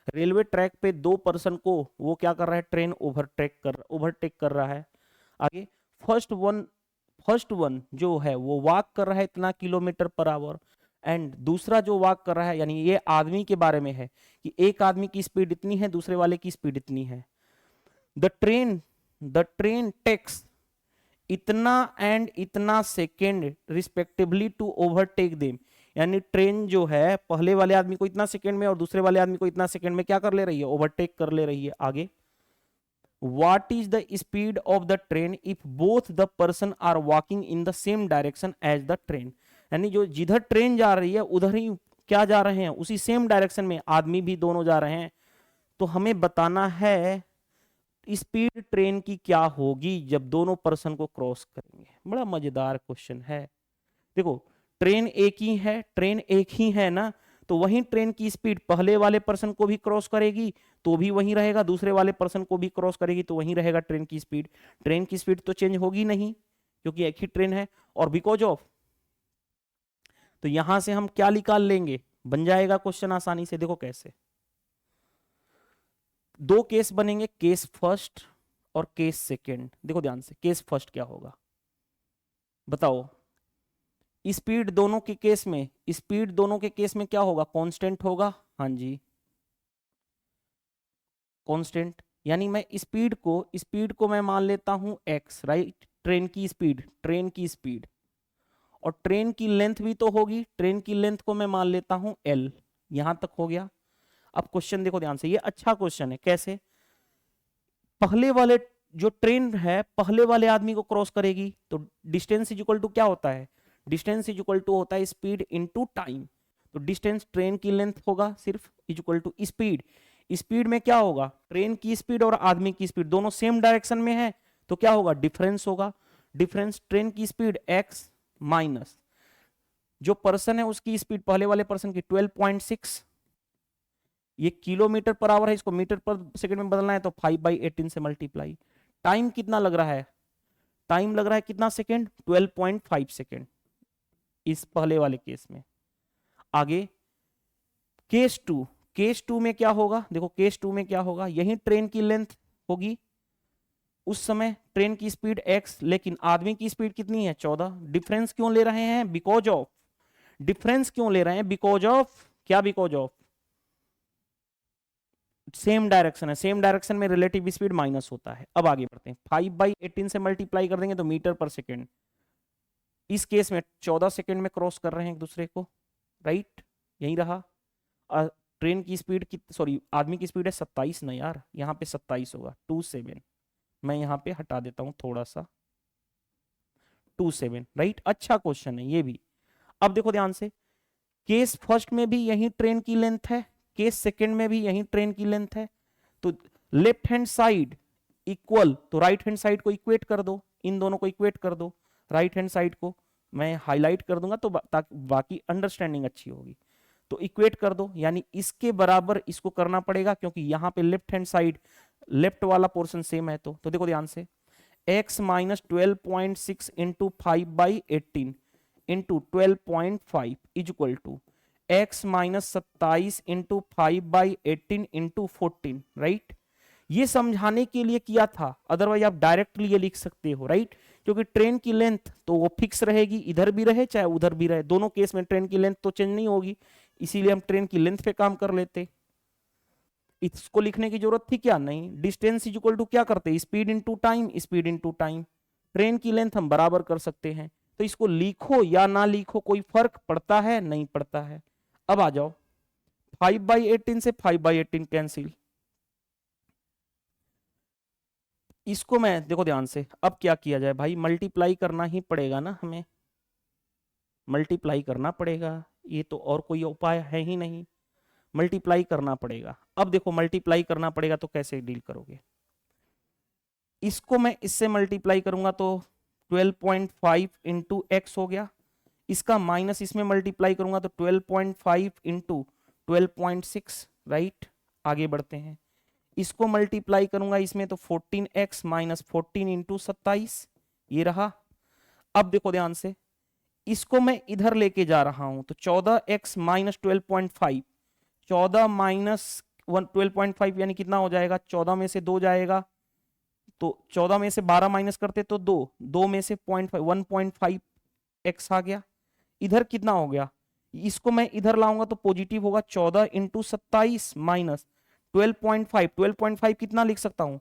railway track पे 2 पर्सन को वो क्या कर रहा है, ट्रेन ओवरटेक कर रहा है। आगे फर्स्ट वन जो है वो वॉक कर रहा है इतना km/h, एंड दूसरा जो वॉक कर रहा है, यानी ये आदमी के बारे में है कि एक आदमी की स्पीड इतनी है, दूसरे वाले की स्पीड इतनी है। द ट्रेन टेक्स इतना एंड इतना second respectively to overtake them, यानी ट्रेन जो है पहले वाले आदमी को इतना सेकेंड में और दूसरे वाले आदमी को इतना सेकेंड में क्या कर ले रही है, ओवरटेक कर ले रही है। आगे, what is the speed of the train if both the person are walking in the same direction as the train, यानी जो जिधर ट्रेन जा रही है उधर ही क्या जा रहे हैं, उसी सेम डायरेक्शन में आदमी भी दोनों जा रहे हैं। तो हमें बताना है स्पीड ट्रेन की क्या होगी जब दोनों पर्सन को क्रॉस करेंगे। बड़ा मजेदार क्वेश्चन है। देखो ट्रेन एक ही है ना, तो वही ट्रेन की स्पीड पहले वाले पर्सन को भी क्रॉस करेगी तो भी वही रहेगा, दूसरे वाले पर्सन को भी क्रॉस करेगी तो वही रहेगा ट्रेन की स्पीड। ट्रेन की स्पीड तो चेंज होगी नहीं क्योंकि एक ही ट्रेन है। और बिकॉज ऑफ, तो यहां से हम क्या निकाल लेंगे, बन जाएगा क्वेश्चन आसानी से। देखो कैसे, 2 केस बनेंगे, केस फर्स्ट और केस सेकेंड। देखो ध्यान से, केस फर्स्ट क्या होगा बताओ, स्पीड दोनों के केस में क्या होगा, कांस्टेंट होगा, हाँ जी कांस्टेंट, यानी मैं स्पीड को मैं मान लेता हूं x, राइट, ट्रेन की स्पीड, और ट्रेन की लेंथ भी तो होगी, ट्रेन की लेंथ को मैं मान लेता हूं l, यहां तक हो गया। अब क्वेश्चन देखो ध्यान से, ये अच्छा क्वेश्चन है। कैसे, पहले वाले जो ट्रेन है पहले वाले आदमी को क्रॉस करेगी तो डिस्टेंस इज इक्वल टू क्या होता है, डिस्टेंस इज इक्वल टू होता है स्पीड इनटू टाइम। तो डिस्टेंस ट्रेन की लेंथ होगा सिर्फ is equal to speed. Speed में क्या होगा, ट्रेन की स्पीड और आदमी की स्पीड दोनों सेम डायरेक्शन में है तो क्या होगा, डिफरेंस होगा। डिफरेंस ट्रेन की स्पीड x माइनस जो पर्सन है उसकी स्पीड पहले वाले पर्सन की 12.6, ये किलोमीटर पर आवर है, इसको मीटर पर सेकंड में बदलना है तो 5/18 से मल्टीप्लाई। टाइम कितना लग रहा है, टाइम लग रहा है कितना सेकंड, 12.5 सेकंड इस पहले वाले केस में। आगे केस टू में क्या होगा, देखो केस टू में क्या होगा, यही ट्रेन की लेंथ होगी, उस समय ट्रेन की स्पीड x, लेकिन आदमी की स्पीड कितनी है 14। डिफरेंस क्यों ले रहे हैं, बिकॉज ऑफ, डिफरेंस क्यों ले रहे हैं, बिकॉज ऑफ क्या, बिकॉज ऑफ सेम डायरेक्शन है, सेम डायरेक्शन में रिलेटिव स्पीड माइनस होता है। अब आगे बढ़ते हैं, 5/18 से मल्टीप्लाई कर देंगे तो मीटर पर सेकेंड, इस केस में 14 सेकेंड में क्रॉस कर रहे हैं एक दूसरे को, राइट, यही रहा। ट्रेन की स्पीड की, सॉरी आदमी की स्पीड है 27 ना यार, यहाँ पे 27 होगा, 27, मैं यहाँ पे हटा देता हूँ थोड़ा सा, 27, राइट। अच्छा क्वेश्चन है ये भी। अब देखो ध्यान से, केस फर्स्ट में भी यही ट्रेन की लेंथ है, केस सेकंड में भी यही ट्रेन की लेंथ है, तो लेफ्ट हैंड साइड इक्वल, तो राइट हैंड साइड को इक्वेट कर दो, इन दोनों को इक्वेट कर दो, राइट हैंड साइड को मैं हाईलाइट कर दूंगा तो ताकि बाकी अंडरस्टैंडिंग अच्छी होगी। तो इक्वेट कर दो, यानी इसके बराबर इसको करना पड़ेगा, क्योंकि यहां पे लेफ्ट हैंड साइड, लेफ्ट वाला पोर्शन सेम है। तो देखो ध्यान से, x minus 12.6 into 5/18 into 12.5 is equal to x minus 27 into 5/18 into 14, right. ये समझाने के लिए किया था, अदरवाइज आप डायरेक्टली ये लिख सकते हो, राइट, क्योंकि ट्रेन की लेंथ तो वो फिक्स रहेगी, इधर भी रहे चाहे उधर भी रहे, दोनों केस में ट्रेन की लेंथ तो चेंज नहीं होगी, इसीलिए हम ट्रेन की लेंथ पे काम कर लेते। इसको लिखने की जरूरत थी क्या, नहीं। डिस्टेंस इज इक्वल टू क्या करते, speed into time, speed into time, train की लेंथ हम बराबर कर सकते हैं, तो इसको लिखो या ना लिखो कोई फर्क पड़ता है, नहीं पड़ता है। अब आ जाओ, 5/18 से 5/18 कैंसिल, इसको मैं देखो ध्यान से, अब क्या किया जाए भाई, मल्टीप्लाई करना ही पड़ेगा ना, हमें मल्टीप्लाई करना पड़ेगा, ये तो और कोई उपाय है ही नहीं, मल्टीप्लाई करना पड़ेगा। अब देखो मल्टीप्लाई करना पड़ेगा तो कैसे डील करोगे, इसको मैं इससे मल्टीप्लाई करूंगा तो 12.5 इंटू एक्स हो गया, इसका माइनस इसमें मल्टीप्लाई करूंगा तो 12.5 इंटू 12.6, राइट। आगे बढ़ते हैं, इसको मल्टीप्लाई करूंगा इसमें तो 14x माइनस 14 इंटू 27, ये रहा। अब देखो ध्यान से, इसको मैं इधर लेके जा रहा हूं तो 14x माइनस 12.5, 14 माइनस 12.5 यानी कितना हो जाएगा, 14 में से 2 जाएगा तो 14 में से 12 माइनस करते तो 2, 2 में से 0.5 1.5 x आ गया, इधर कितना हो गया, इसको मैं इधर लाऊंगा तो पॉजिटिव होगा, 14 इंटू 27 माइनस 12.5, 12.5 कितना लिख सकता हूं,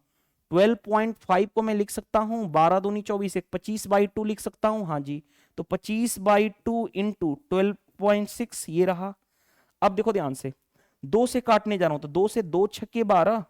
12.5 को मैं लिख सकता हूं 12 दूनी 24, 25/2 लिख सकता हूं, हाँ जी, तो 25/2 इंटू 12.6 ये रहा। अब देखो ध्यान से, 2 से काटने जा रहा हूं तो 2 से 2 छक्के 12,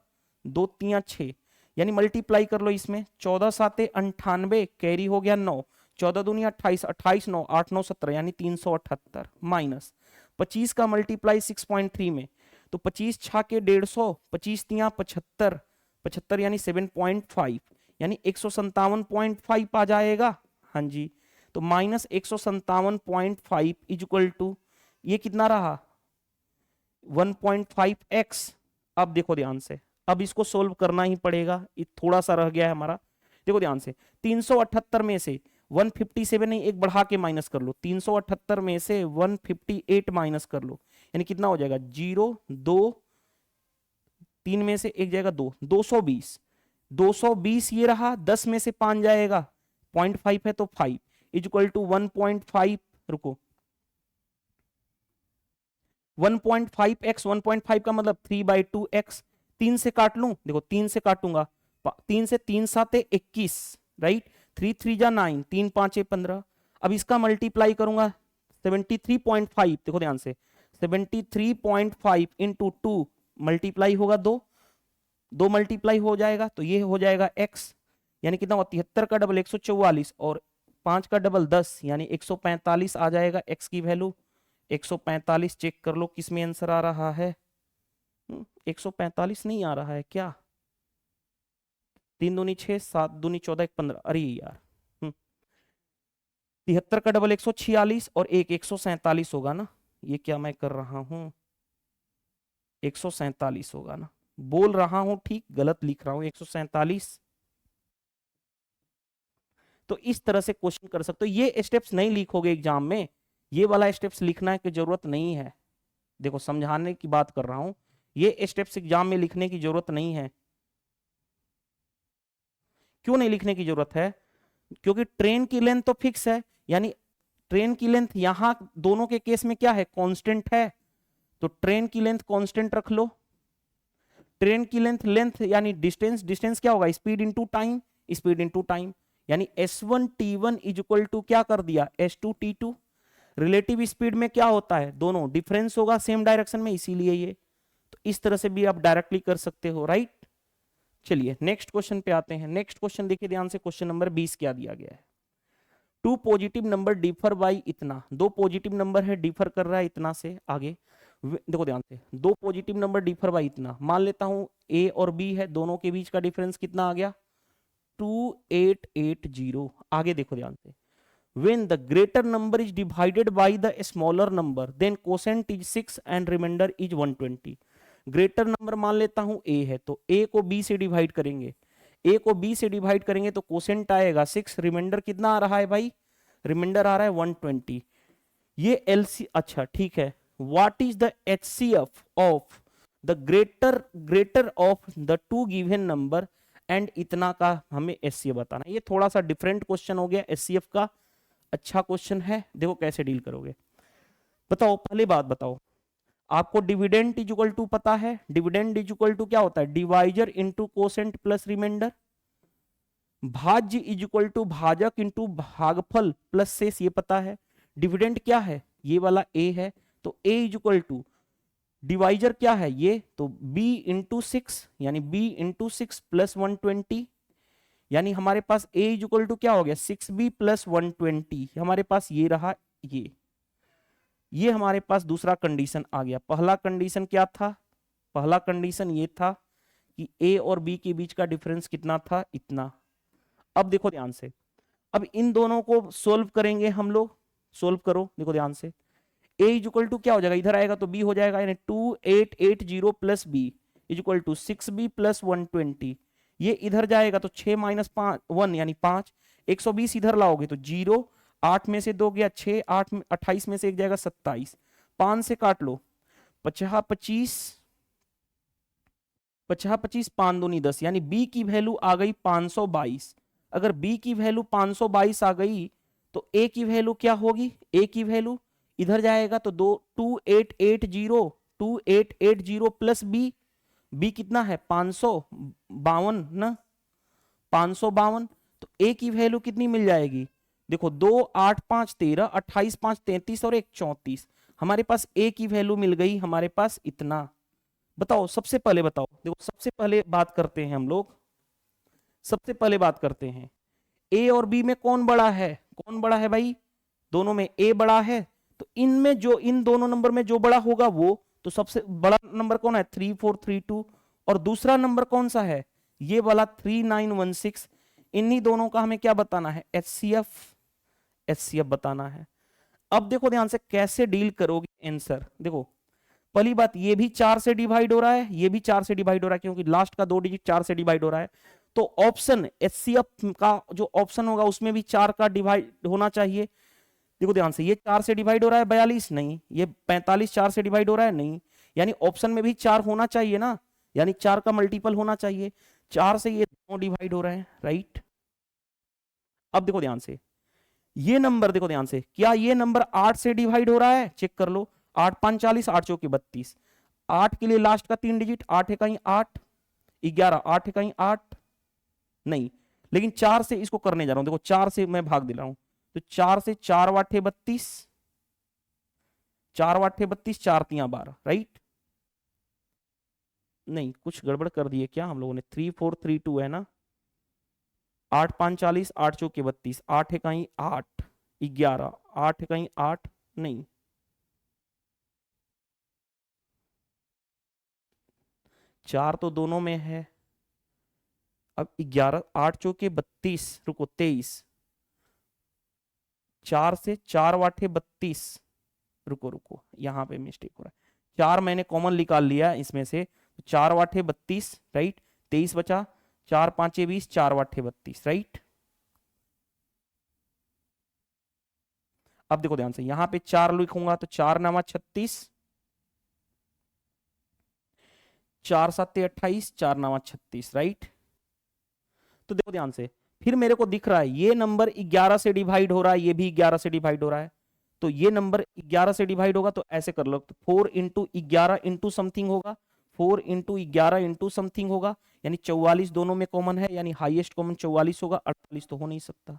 2 3 6, यानी मल्टीप्लाई कर लो इसमें, 14 7 98, कैरी हो गया 9, 14 दूनी 28, 28 9 8 9 17 यानी 378, माइनस 25 का मल्टीप्लाई 6.3 में तो 25 छाके 150, 25 तिया 75, 75 यानी 7.5 यानी 157.5 आ जाएगा, हाँ जी। तो माइनस 157.5 इज इक्वल टू ये कितना रहा 1.5x। अब देखो ध्यान से, अब इसको सोल्व करना ही पड़ेगा, ये थोड़ा सा रह गया है हमारा, देखो ध्यान से, 378 में से 157 नहीं, एक बढ़ा के माइनस कर लो, 378 में से 158 माइनस कर लो, यानी कितना हो जाएगा 0 2 3 में से एक जाएगा 2, 220, 220 ये रहा, 10 में से 5 जाएगा 0.5 है तो 5 इज इक्वल टू 1.5, रुको 1.5x, 1.5 का मतलब 3/2x, 3 से काट लूं, देखो 3 से काटूंगा, 3 से 3 7 21, राइट, 3 3 जा 9, 3 5 15। अब इसका मल्टीप्लाई करूंगा 73.5, देखो ध्यान से 73.5 इंटू 2 मल्टीप्लाई होगा 2, 2 मल्टीप्लाई हो जाएगा तो ये हो जाएगा x, यानी कितना हुआ 73 का डबल 144 और 5 का डबल 10 यानी 145 आ जाएगा x की वैल्यू। 145 चेक कर लो किस में आंसर आ रहा है, 145 नहीं आ रहा है क्या, 3 दूनी 6 7 दूनी 14 1 15, अरे यार 73 का डबल 146 और एक 147 होगा ना। ये क्या मैं कर रहा हूं, 147 होगा ना, बोल रहा हूं ठीक, गलत लिख रहा हूं, 147। तो इस तरह से क्वेश्चन कर सकते हो। ये स्टेप्स नहीं लिखोगे एग्जाम में, ये वाला स्टेप्स लिखना की जरूरत नहीं है। देखो समझाने की बात कर रहा हूं, ये स्टेप्स एग्जाम में लिखने की जरूरत नहीं है। क्यों नहीं लिखने की जरूरत है? क्योंकि ट्रेन की लेंथ तो फिक्स है, यानी ट्रेन की लेंथ यहां दोनों के केस में क्या है, कांस्टेंट है। तो ट्रेन की लेंथ कांस्टेंट रख लो। ट्रेन की लेंथ, लेंथ यानी डिस्टेंस, डिस्टेंस क्या होगा, speed into time, speed into time, यानी S1 T1 is equal to क्या कर दिया, S2 T2। रिलेटिव स्पीड में क्या होता है, दोनों डिफरेंस होगा सेम डायरेक्शन में, इसीलिए ये। तो इस तरह से भी आप डायरेक्टली कर सकते हो, राइट। चलिए नेक्स्ट क्वेश्चन पे आते हैं। नेक्स्ट क्वेश्चन देखिए ध्यान से, क्वेश्चन नंबर 20 क्या दिया गया है। Two positive number differ by इतना, दो पॉजिटिव नंबर है डिफर कर रहा है इतना से आगे। देखो ध्यान से, दो पॉजिटिव नंबर डिफर बाई इतना, मान लेता हूं ए और बी है, दोनों के बीच का डिफरेंस कितना आ गया, 2880। आगे देखो ध्यान से, when the greater number is divided by the smaller number then quotient is 6 and remainder is 120। Greater number मान लेता हूं a है, तो a को b से डिवाइड करेंगे, a को b से डिवाइड करेंगे तो क्वोशेंट आएगा 6, रिमाइंडर कितना आ रहा है भाई, रिमाइंडर आ रहा है 120। ये एलसी, अच्छा ठीक है, what is the HCF of the greater of the two given number and इतना का हमें एचसीएफ बताना। ये थोड़ा सा डिफरेंट क्वेश्चन हो गया एचसीएफ का, अच्छा क्वेश्चन है, देखो कैसे डील करोगे। बताओ पहले बात बताओ, आपको डिविडेंड इज इक्वल टू पता है, डिविडेंड इज इक्वल टू क्या होता है, divisor into quotient plus remainder. भाज्य इज इक्वल टू भाजक इंटू भागफल प्लस शेष, ये पता है। डिविडेंड क्या है, ये वाला ए है, तो ए इज इक्वल टू डिवाइजर क्या है ये, तो बी इंटू सिक्स, यानी बी इंटू सिक्स प्लस 120, यानी हमारे पास ए इज इक्वल टू क्या हो गया, 6b प्लस 120, हमारे पास ये रहा। ये हमारे पास दूसरा कंडीशन आ गया। पहला कंडीशन क्या था, पहला कंडीशन ये था कि ए और बी के बीच का डिफरेंस कितना था, इतना। अब देखो ध्यान से, अब इन दोनों को सोल्व करेंगे हम लोग, सोल्व करो देखो ध्यान से, ए इज इक्वल टू क्या हो जाएगा, इधर आएगा तो बी हो जाएगा, यानी 2880 plus B is equal to 6b plus 120। ये इधर जाएगा तो 6 माइनस 1 यानी 5, 120 इधर लाओगे तो 0, 8 में से 2 गया 6, 8 28 में से एक जाएगा 27, 5 से काट लो, 50 25, 50 25, 5 दूनी 10, यानी बी की वैल्यू आ गई 522। अगर बी की वैल्यू 522 आ गई तो ए की वैल्यू क्या होगी, ए की वैल्यू इधर जाएगा तो 2880 प्लस बी, बी कितना है 552 ना, 552, तो ए की वैल्यू कितनी मिल जाएगी, देखो 2 8 5 13, 28 5 33 और 1 34, हमारे पास ए की वैल्यू मिल गई हमारे पास इतना। बताओ सबसे पहले बताओ, देखो सबसे पहले बात करते हैं हम लोग, सबसे पहले बात करते हैं ए और बी में कौन बड़ा है, कौन बड़ा है भाई, दोनों में ए बड़ा है, तो इनमें जो इन दोनों नंबर में जो बड़ा होगा वो, तो सबसे बड़ा नंबर कौन है 3432, और दूसरा नंबर कौन सा है ये वाला 3916। इन्हीं दोनों का हमें क्या बताना है, एचसीएफ, एचसीएफ बताना है। अब देखो ध्यान से कैसे डील करोगे आंसर, देखो पहली बात ये भी 4 से डिवाइड हो रहा है, ये भी 4 से डिवाइड हो रहा है, क्योंकि लास्ट का 2 डिजिट 4 से डिवाइड हो रहा है, तो ऑप्शन एचसीएफ का जो ऑप्शन होगा उसमें भी 4 का डिवाइड होना चाहिए। देखो ध्यान से, ये 4 से डिवाइड हो रहा है 42 नहीं, ये 45 4 से डिवाइड हो रहा है नहीं, यानी ऑप्शन में भी 4 होना चाहिए ना, यानी 4 का मल्टीपल होना चाहिए, 4 से ये दोनों डिवाइड हो रहे हैं, राइट। अब देखो ध्यान से, ये नंबर देखो ध्यान से, क्या ये नंबर 8 से डिवाइड हो रहा है, चेक कर लो, 8 5 40, 8 चौके 32, 8 के लिए लास्ट का 3 डिजिट, 8 है कहीं 8, 11, 8 है कहीं 8 नहीं, लेकिन 4 से इसको करने जा रहा हूं, देखो 4 से मैं भाग दे रहा हूं, तो 4 से 4 वाटे 32, 4 वाटे 32, 4 तिया 12, राइट। नहीं कुछ गड़बड़ कर दिए क्या हम लोगों ने, 3432 है ना, 8 5 40, 8 चौके 32, 8 है कहीं 8, 11, 8 है कहीं 8 नहीं, 4 तो दोनों में है, अब 11, 8 चौके 32, रुको 23, 4 से 4 वाटे 32, रुको रुको यहाँ पे मिस्टेक हो रहा है, 4 मैंने कॉमन निकाल लिया इसमें से, 4 वाटे 32, राइट, 23 बचा, 4 5 20, 4 वाटे 32, राइट। अब देखो ध्यान से, यहां पे 4 लिखूंगा तो 4 नामा 36, 4 7 28, 4 नामा 36, राइट। तो देखो ध्यान से, फिर मेरे को दिख रहा है ये नंबर 11 से डिवाइड हो रहा है, ये भी 11 से डिवाइड हो रहा है, तो ये नंबर 11 से डिवाइड होगा तो ऐसे कर लो, तो 4 इंटू 11 इंटू समथिंग होगा, 4 इंटू 11 इंटू समथिंग होगा, यानी 44 दोनों में कॉमन है, यानी हाईएस्ट कॉमन 44 होगा, 48 तो हो नहीं सकता।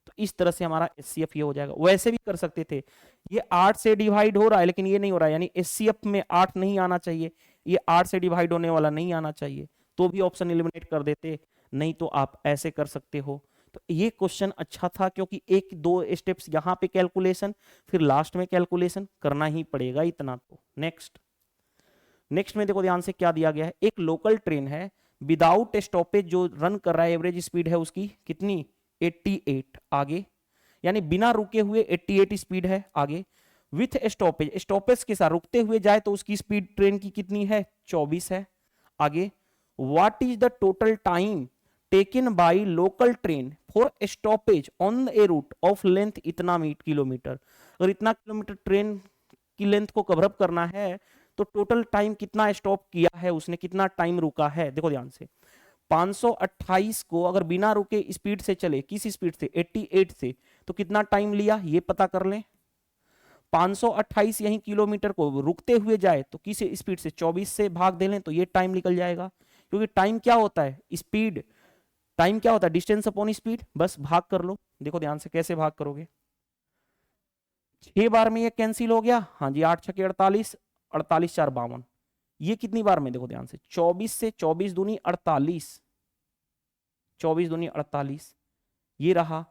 तो इस तरह से हमारा एचसीएफ ये हो जाएगा। वैसे भी कर सकते थे, ये 8 से डिवाइड हो रहा है लेकिन ये नहीं हो रहा है, यानी एचसीएफ में 8 नहीं आना चाहिए, ये 8 से डिवाइड होने वाला नहीं आना चाहिए, तो भी ऑप्शन एलिमिनेट कर देते, नहीं तो आप ऐसे कर सकते हो। तो ये क्वेश्चन अच्छा था क्योंकि एक दो स्टेप्स यहाँ पे कैलकुलेशन, फिर लास्ट में कैलकुलेशन करना ही पड़ेगा इतना। तो नेक्स्ट में देखो ध्यान से क्या दिया गया है, एक लोकल ट्रेन है विदाउट स्टॉपेज जो रन कर रहा है, एवरेज स्पीड है उसकी कितनी, 88, आगे, यानी बिना रुके हुए 88 स्पीड है, आगे, विथ स्टॉपेज, स्टॉपेज के साथ रुकते हुए जाए तो उसकी स्पीड ट्रेन की कितनी है, 24 है, आगे, what is the total time taken by local train for stoppage on a route of length इतना किलोमीटर, अगर इतना किलोमीटर ट्रेन की लेंथ को कवर अप करना है तो टोटल टाइम कितना स्टॉप किया है उसने, कितना टाइम रुका है। देखो ध्यान से, 528 को अगर बिना रुके स्पीड से चले, किस स्पीड से, 88 से, तो कितना टाइम लिया ये पता कर लें। 528 यही किलोमीटर को रुकते हुए जाए तो किस स्पीड से, 24 से भाग दे लें तो ये टाइम निकल जाएगा, क्योंकि टाइम क्या होता है, स्पीड, टाइम क्या होता है, डिस्टेंस अपॉन स्पीड, बस भाग कर लो। देखो ध्यान से कैसे भाग करोगे, 6 बार में ये कैंसिल हो गया, हाँ जी, 8 छके 48, 48 4 52, ये कितनी बार में, देखो ध्यान से, 24 से 24 दूनी 48, 24 दूनी 48, ये रहा।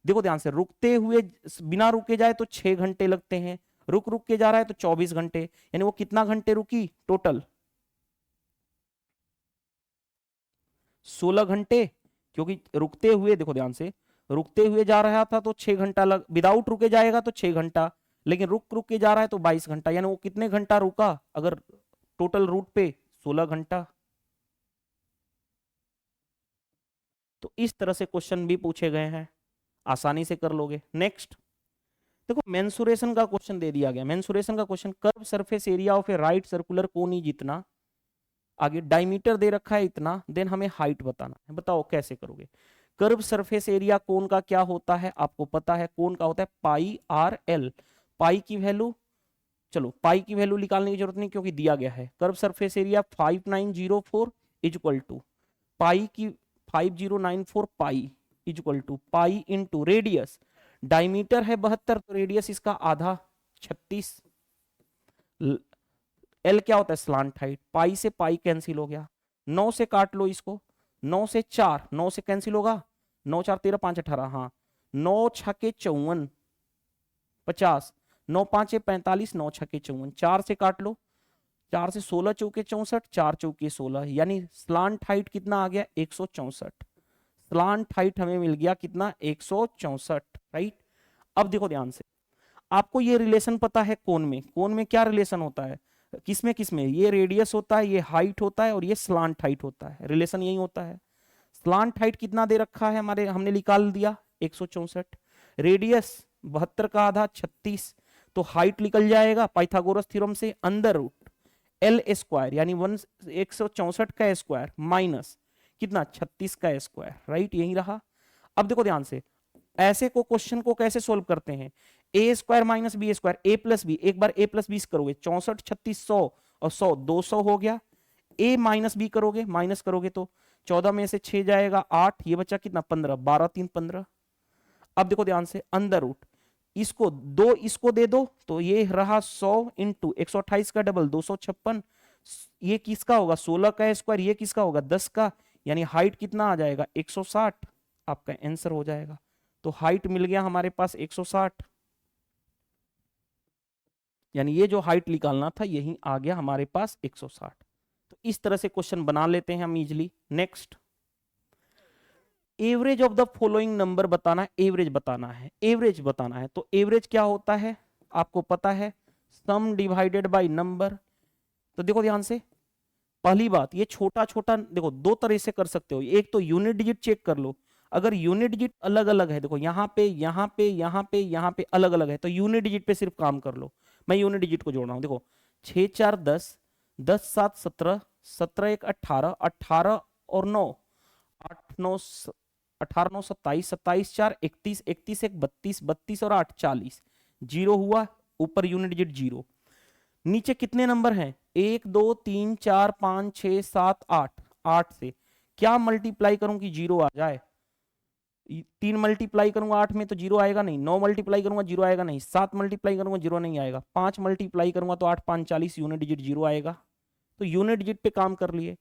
देखो ध्यान से, रुकते हुए बिना रुके जाए तो 6 घंटे लगते हैं, रुक रुक के जा रहा है तो 24 घंटे, यानी वो कितना घंटे रुकी टोटल, 16 घंटे, क्योंकि रुकते हुए, देखो ध्यान से, रुकते हुए जा रहा था तो 6 घंटा लग, विदाउट रुके जाएगा तो 6 घंटा, लेकिन रुक रुक के जा रहा है तो 22 घंटा, यानी वो कितने घंटा रुका अगर टोटल रूट पे, 16 घंटा। तो इस तरह से क्वेश्चन भी पूछे गए हैं, आसानी से कर लोगे। नेक्स्ट देखो, मेंसुरेशन का क्वेश्चन दे दिया गया, मेंसुरेशन का question, curve surface area of A right circular cone is इतना, आगे डायमीटर दे रखा है इतना, देन हमें हाइट बताना है, बताओ कैसे करोगे। कर्व सरफेस एरिया कोन का क्या होता है आपको पता है, कोन का होता है पाई आर एल, पाई की वैल्यू, चलो पाई की वैल्यू निकालने की जरूरत नहीं क्योंकि दिया गया है, curve surface area 5904 is equal to pi की 5094 pi is equal to pi into radius, diameter है 72 तो रेडियस इसका आधा 36, एल क्या होता है स्लांट हाइट, पाई से पाई कैंसिल हो गया, 9 से काट लो इसको, 9 से 4, 9 से कैंसिल होगा, 9 4 13 5 18, हाँ, 9 छके 54 50, 9 5 45, 9 छके 54, 4 से काट लो, 4 से 16 चौके 64, 4 चौके 16, यानी स्लांट हाइट कितना आ गया 164, स्लांट हाइट हमें मिल गया कितना 164, राइट। अब देखो ध्यान से, आपको ये रिलेशन पता है कोन में, कोन में क्या रिलेशन होता है, किसमें किसमें, ये रेडियस होता है, ये हाइट होता है और ये स्लांट हाइट होता है, रिलेशन यही होता है। स्लांट हाइट कितना दे रखा है हमारे, हमने निकाल दिया 164, रेडियस 72 का आधा 36, तो हाइट निकल जाएगा पाइथागोरस थ्योरम से अंडर रूट एल स्क्वायर, यानी 164 का स्क्वायर माइनस कितना 36 का स्क्वायर, राइट, यही रहा। अब देखो ध्यान से, ऐसे को क्वेश्चन को कैसे सोल्व करते हैं, ए स्क्वायर माइनस बी स्क्वायर, ए प्लस बी, एक बार ए प्लस बी करोगे 64 36 100 और 100 200 हो गया, ए माइनस बी करोगे, माइनस करोगे तो 14 में से 6 जाएगा 8, ये बचा कितना 15, 12 3 15। अब देखो ध्यान से, अंदर रूट इसको दो इसको दे दो तो ये रहा 100 इंटू 128 का डबल 256, ये किसका होगा 16 का स्क्वायर, ये किसका होगा 10 का, यानी हाइट कितना आ जाएगा 160, आपका आंसर हो जाएगा। तो हाइट मिल गया हमारे पास 160, यानी ये जो हाइट निकालना था यही आ गया हमारे पास 160। तो इस तरह से क्वेश्चन बना लेते हैं हम easily. Next average of the following number बताना है, एवरेज बताना है, एवरेज बताना है। तो एवरेज क्या होता है आपको पता है, सम डिवाइडेड बाय नंबर। तो देखो ध्यान से, पहली बात ये छोटा छोटा देखो दो तरह से कर सकते हो। एक तो यूनिट डिजिट चेक कर लो, अगर यूनिट डिजिट अलग अलग है, देखो यहाँ पे यहाँ पे यहाँ पे यहाँ पे अलग अलग है, तो यूनिट डिजिट पे सिर्फ काम कर लो। मैं यूनिट डिजिट को जोड़ रहा हूँ, देखो 6 4 10, 10 7 17, 17 1 18, 18 और 9 8 9 18 9 27, 27 4 31, 31 1 32, 32 और 8 40, जीरो हुआ, ऊपर यूनिट डिजिट जीरो। नीचे कितने नंबर हैं, 1 2 3 4 5 6 7 8, 8 से क्या मल्टीप्लाई करूं कि जीरो आ जाए, 3 मल्टीप्लाई करूंगा 8 में तो जीरो आएगा नहीं, 9 मल्टीप्लाई करूंगा जीरो आएगा नहीं, 7 मल्टीप्लाई करूंगा जीरो नहीं आएगा, 5 मल्टीप्लाई करूंगा तो 8 5 40, यूनिट डिजिट जीरो आएगा। तो यूनिट डिजिट पे काम कर लिए।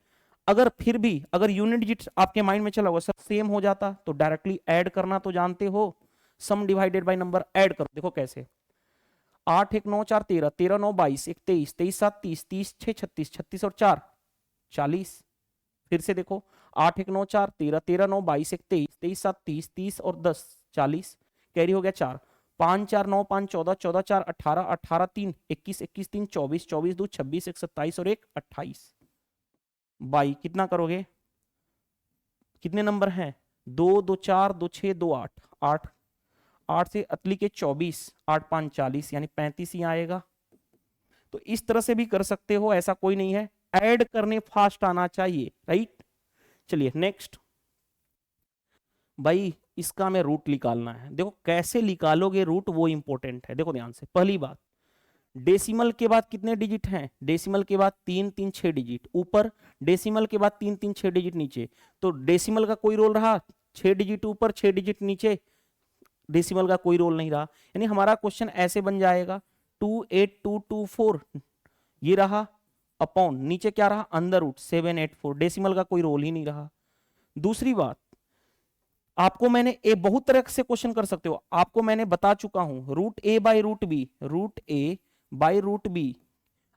अगर फिर भी अगर यूनिट डिजिट आपके माइंड में चला हुआ सब सेम हो जाता तो डायरेक्टली ऐड करना तो जानते हो, सम डिवाइडेड बाय नंबर ऐड करो। देखो कैसे, 8 1 9 4 13, 13 9 22, 1 23, 23 7 30, 30 6 36, 36 और 4 40। फिर से देखो 8 1 9 4 13, 13 9 22, 1 23, 23 7 30, 30 और 10 40, कैरी हो गया 4, 5 4 9 5 14, 14 4 18, 18 3 21, 21 3 24, 24 2 26, 1 27 और 1 28। बाई कितना करोगे, कितने नंबर हैं, 2 2 4 2 6 2 8, 8 8 से अतली के 24, 8 5 40 यानी 35 ही आएगा। तो इस तरह से भी कर सकते हो, ऐसा कोई नहीं है, ऐड करने फास्ट आना चाहिए, राइट। चलिए नेक्स्ट, भाई इसका में रूट निकालना है। देखो कैसे निकालोगे रूट वो इंपॉर्टेंट है। देखो ध्यान से, पहली बात डेसिमल के बाद कितने डिजिट हैं, डेसिमल के बाद 3 3 6 डिजिट ऊपर, डेसिमल के बाद 3 3 6 डिजिट नीचे। तो डेसिमल का कोई रोल रहा, 6 डिजिट ऊपर 6 डिजिट नीचे, डेसिमल का कोई रोल नहीं रहा। यानी हमारा क्वेश्चन ऐसे बन जाएगा 28224 ये रहा, अपॉन नीचे क्या रहा, अंडर रूट 784, डेसिमल का कोई रोल ही नहीं रहा। दूसरी बात, आपको मैंने ए बहुत तरह से क्वेश्चन कर सकते हो, आपको मैंने बता चुका हूं route A by route B, route A by route B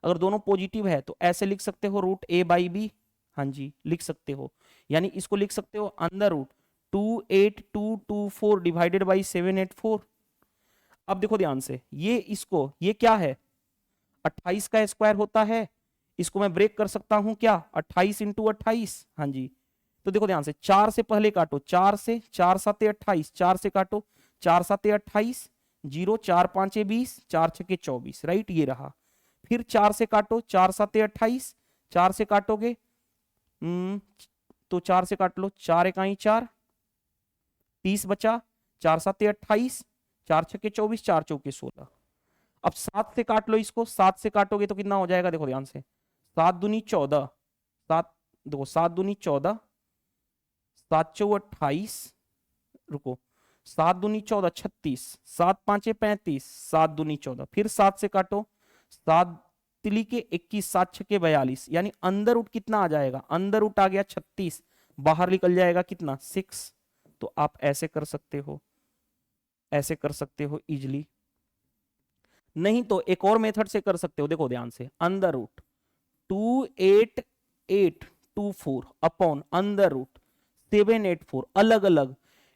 अगर दोनों पॉजिटिव है तो ऐसे लिख सकते हो रूट ए बाई बी, हाँ जी लिख सकते हो। यानी इसको लिख सकते हो अंडर रूट 28224 डिवाइडेड बाई 784। अब देखो ध्यान से, ये इसको ये क्या है, 28 का स्क्वायर होता है, इसको मैं ब्रेक कर सकता हूं क्या, 28 इंटू 28, हाँ जी। तो देखो ध्यान से, 4 से पहले काटो, 4 से 4 7 28, 4 से काटो, 4 7 28, 0 4 5 20, 4 6 24, राइट ये रहा। फिर 4 से काटो, 4 7 28, 4 से काटोगे तो 4 से काट लो, 4 1 4, 30 बचा, 4 7 28, 4 6 24, 4 4 16। अब 7 से काट लो इसको, 7 से काटोगे तो कितना हो जाएगा, देखो ध्यान से, 7 दूनी 14, 7 देखो 7 दूनी 14, 7 4 28, रुको 7 दूनी 14 36, 7 5 35, 7 दूनी 14, फिर 7 से काटो, 7 तिली के 21, 7 6 42, यानी अंदर रूट कितना आ जाएगा, अंदर रूट आ गया 36, बाहर निकल जाएगा कितना 6। तो आप ऐसे कर सकते हो, ऐसे कर सकते हो इजिली, नहीं तो एक और मेथड से कर सकते हो। देखो ध्यान से, अंदर रूट 28824 अपॉन अंदर रूट 784, अलग अलग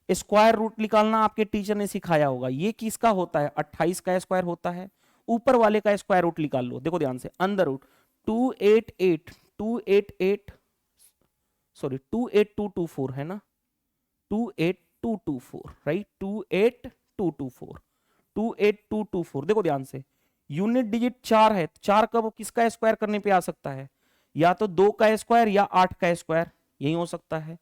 स्क्वायर रूट निकालना आपके टीचर ने सिखाया होगा। ये किसका होता है, 28 का स्क्वायर होता है, ऊपर वाले का स्क्वायर रूट निकाल लो। देखो ध्यान से, अंदर रूट 28224 है ना, 28224 राइट, 28224, 28224। देखो ध्यान से, यूनिट डिजिट 4 है, 4 का वो किसका स्क्वायर करने पे आ सकता है, या तो 2 का स्क्वायर या 8 का स्क्वायर, यही हो सकता है।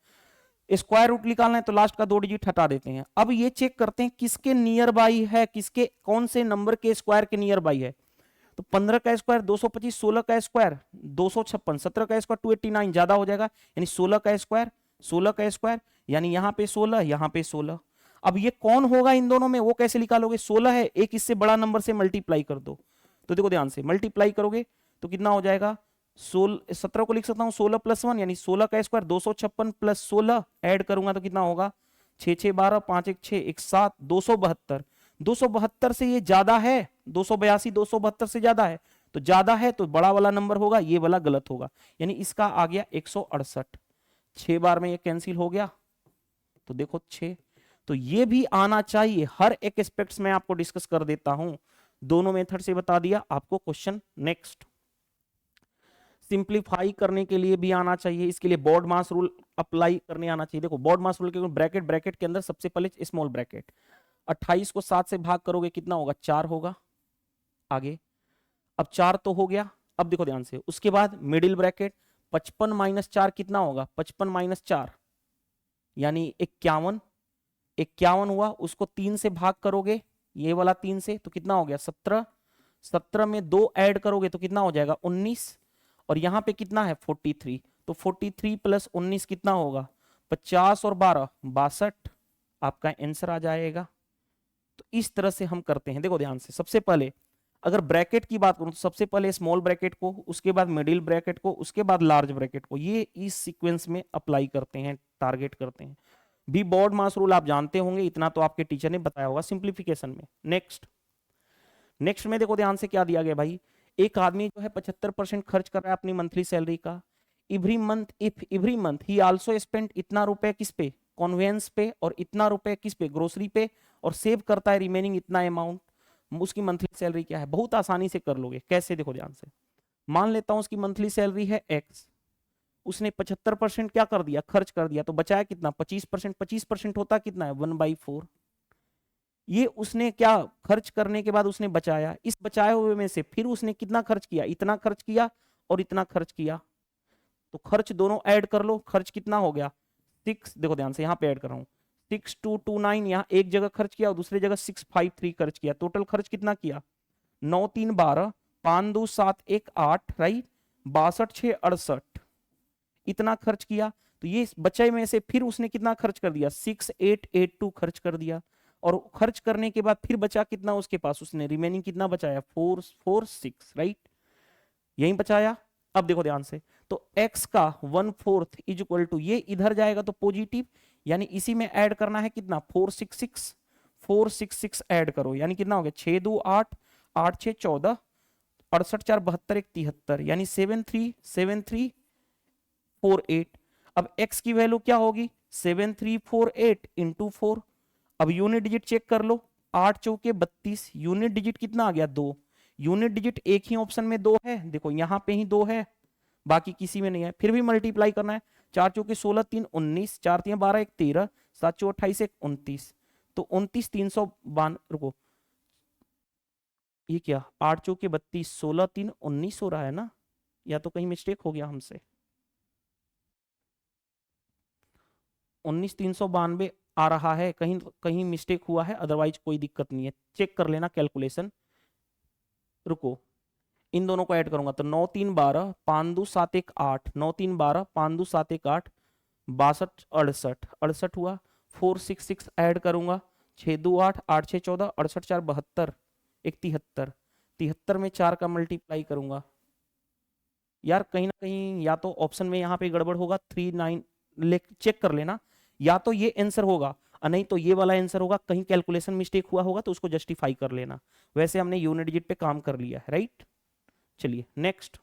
स्क्वायर रूट निकालना है तो लास्ट का 2 डिजिट हटा देते हैं। अब ये चेक करते हैं किसके नियर बाई है, किसके कौन से नंबर के स्क्वायर के नियर बाई है। तो 15 का स्क्वायर 225, 16 का स्क्वायर 256, 17 का स्क्वायर 289, ज्यादा हो जाएगा, यानी 16 का स्क्वायर, 16 का स्क्वायर, यानी यहां पे 16 यहां पे 16। अब ये कौन होगा इन दोनों में, वो कैसे निकालोगे, 16 है, एक इससे बड़ा नंबर से मल्टीप्लाई कर दो। तो देखो ध्यान से, मल्टीप्लाई करोगे तो कितना हो जाएगा, 17 को लिख सकता हूं 16 + 1, यानी 16 का स्क्वायर 256 + 16 ऐड करूंगा तो कितना होगा, 6 6 12, 5 1 6, 1 7, 272। 272 से ये ज्यादा है, 282 272 से ज्यादा है, तो ज्यादा है तो बड़ा वाला नंबर होगा, ये वाला गलत होगा, यानी इसका आ गया 168। 6 बार में ये कैंसिल हो गया, तो देखो 6, तो ये भी आना चाहिए। हर एक एस्पेक्ट्स में आपको डिस्कस कर देता हूं, दोनों मेथड से बता दिया आपको क्वेश्चन। नेक्स्ट, सिंप्लीफाई करने के लिए भी आना चाहिए, इसके लिए बोर्ड मास रूल अप्लाई करने आना चाहिए। देखो बोर्ड मास रूल के ब्रैकेट, ब्रैकेट के अंदर सबसे पहले स्मॉल ब्रैकेट, 28 को 7 से भाग करोगे कितना होगा, 4 होगा। आगे, अब 4 तो हो गया, अब देखो ध्यान से, उसके बाद मिडिल ब्रैकेट 55 माइनस 4 कितना होगा, 55 माइनस 4 यानी 51, 51 हुआ, उसको 3 से भाग करोगे, ये वाला 3 से, तो कितना हो गया 17, 17 में 2 ऐड करोगे तो कितना हो जाएगा 19, और यहां पे कितना है 43, तो 43 प्लस 19 कितना होगा 50 और 12 62, आपका आंसर आ जाएगा। तो इस तरह से हम करते हैं। देखो ध्यान से, सबसे पहले अगर ब्रैकेट की बात करूं तो सबसे पहले स्मॉल ब्रैकेट को, उसके बाद मिडिल ब्रैकेट को, उसके बाद लार्ज ब्रैकेट को, ये इस सीक्वेंस में अप्लाई करते हैं, टारगेट करते हैं। भी बोर्ड मास रूल आप जानते होंगे, इतना तो आपके टीचर ने बताया होगा सिंप्लीफिकेशन में। नेक्स्ट, नेक्स्ट में देखो ध्यान से क्या दिया गया भाई, एक आदमी जो है 75% खर्च कर रहा है अपनी मंथली सैलरी का, every month, if every month he also spend इतना रुपए किस पे, कॉन्वेंस पे, और इतना रुपए किस पे, ग्रोसरी पे, और सेव करता है रिमेनिंग इतना अमाउंट, उसकी मंथली सैलरी क्या है। बहुत आसानी से कर लोगे। कैसे, देखो ध्यान से, मान लेता हूं उसकी मंथली सैलरी है एक्स, उसने 75% क्या कर दिया, खर्च कर दिया, तो बचाया कितना 25%, 25% होता कितना है 1/4। ये उसने क्या खर्च करने के बाद उसने बचाया, इस बचाए हुए में से फिर उसने कितना खर्च किया, इतना खर्च किया और इतना खर्च किया, तो खर्च दोनों ऐड कर लो, खर्च कितना हो गया 6, देखो ध्यान से यहाँ पे ऐड कर रहा हूँ, 6229, यहाँ एक जगह खर्च किया और दूसरी जगह 653 खर्च किया, टोटल खर्च कितना किया 9 3 12, 5 2 7 1 8, राइट, 62 6 68, इतना खर्च किया। तो ये बचे में से फिर उसने कितना खर्च कर दिया 6882 खर्च कर दिया, और खर्च करने के बाद फिर बचा कितना उसके पास, उसने रिमेनिंग कितना बचाया 446, राइट, यही बचाया। अब देखो ध्यान से, तो x का 1/4 इज इक्वल टू, ये इधर जाएगा तो पॉजिटिव, यानी इसी में ऐड करना है कितना 466, 466 ऐड करो, यानी कितना हो गया 6 2 8, 8 6 14, 68 4 72 1 73, यानी 737348। अब x की वैल्यू क्या होगी 7348 इंटू 4। अब यूनिट डिजिट चेक कर लो, 8 चौके 32, यूनिट डिजिट कितना आ गया 2, यूनिट डिजिट एक ही ऑप्शन में 2 है, देखो यहां पे ही 2 है, बाकी किसी में नहीं है, फिर भी मल्टीप्लाई करना है, 4 चौके 16 3 19, 4 3 12 1 13, 7 चौ 28 1 29, तो 29 352, रुको ये क्या 8 चौके 32, 16 3 19 हो रहा है ना, या तो कहीं मिस्टेक हो गया हमसे, 19 392 आ रहा है, कहीं कहीं मिस्टेक हुआ है, अदरवाइज कोई दिक्कत नहीं है, चेक कर लेना कैलकुलेशन। रुको, इन दोनों को ऐड करूंगा तो 9 3 12, 5 2 7 1 8, 9 3 12, 5 2 7 1 8, 62 68, 68 हुआ, 466 ऐड करूंगा, 6 2 8, 8 6 14, 68 4 72 1 73, 73 में 4 का मल्टीप्लाई करूंगा, यार कहीं ना कहीं या तो ऑप्शन में यहाँ पे गड़बड़ होगा, 39 चेक कर लेना, या तो ये आंसर होगा और नहीं तो ये वाला आंसर होगा, कहीं कैलकुलेशन मिस्टेक हुआ होगा तो उसको जस्टिफाई कर लेना। वैसे हमने यूनिट डिजिट पे काम कर लिया है, राइट। चलिए नेक्स्ट,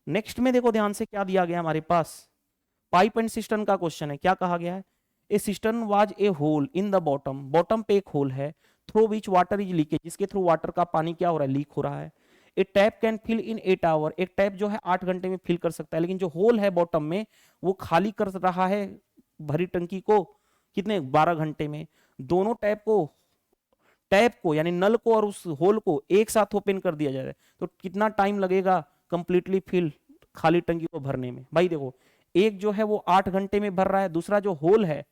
नेक्स्ट में देखो ध्यान से क्या दिया गया हमारे पास, पाइप एंड सिस्टम का क्वेश्चन है। क्या कहा गया है, a cistern was a hole in the bottom, bottom पे एक होल है, through which water is leakage, जिसके थ्रू वाटर का पानी क्या हो रहा है, लीक हो रहा है। A tap can fill in 8 hour, एक टैप जो है 8 घंटे में फिल कर सकता है, लेकिन जो होल है बॉटम में वो खाली कर रहा है भरी टंकी को कितने 12 घंटे में। दोनों टैप को यानी नल को और उस होल को एक साथ ओपन कर दिया जाए तो कितना टाइम लगेगा कंप्लीटली फिल खाली टंकी को भरने में। भाई देखो, एक जो है वो 8 घंटे में भर रहा है, दूसरा जो होल है,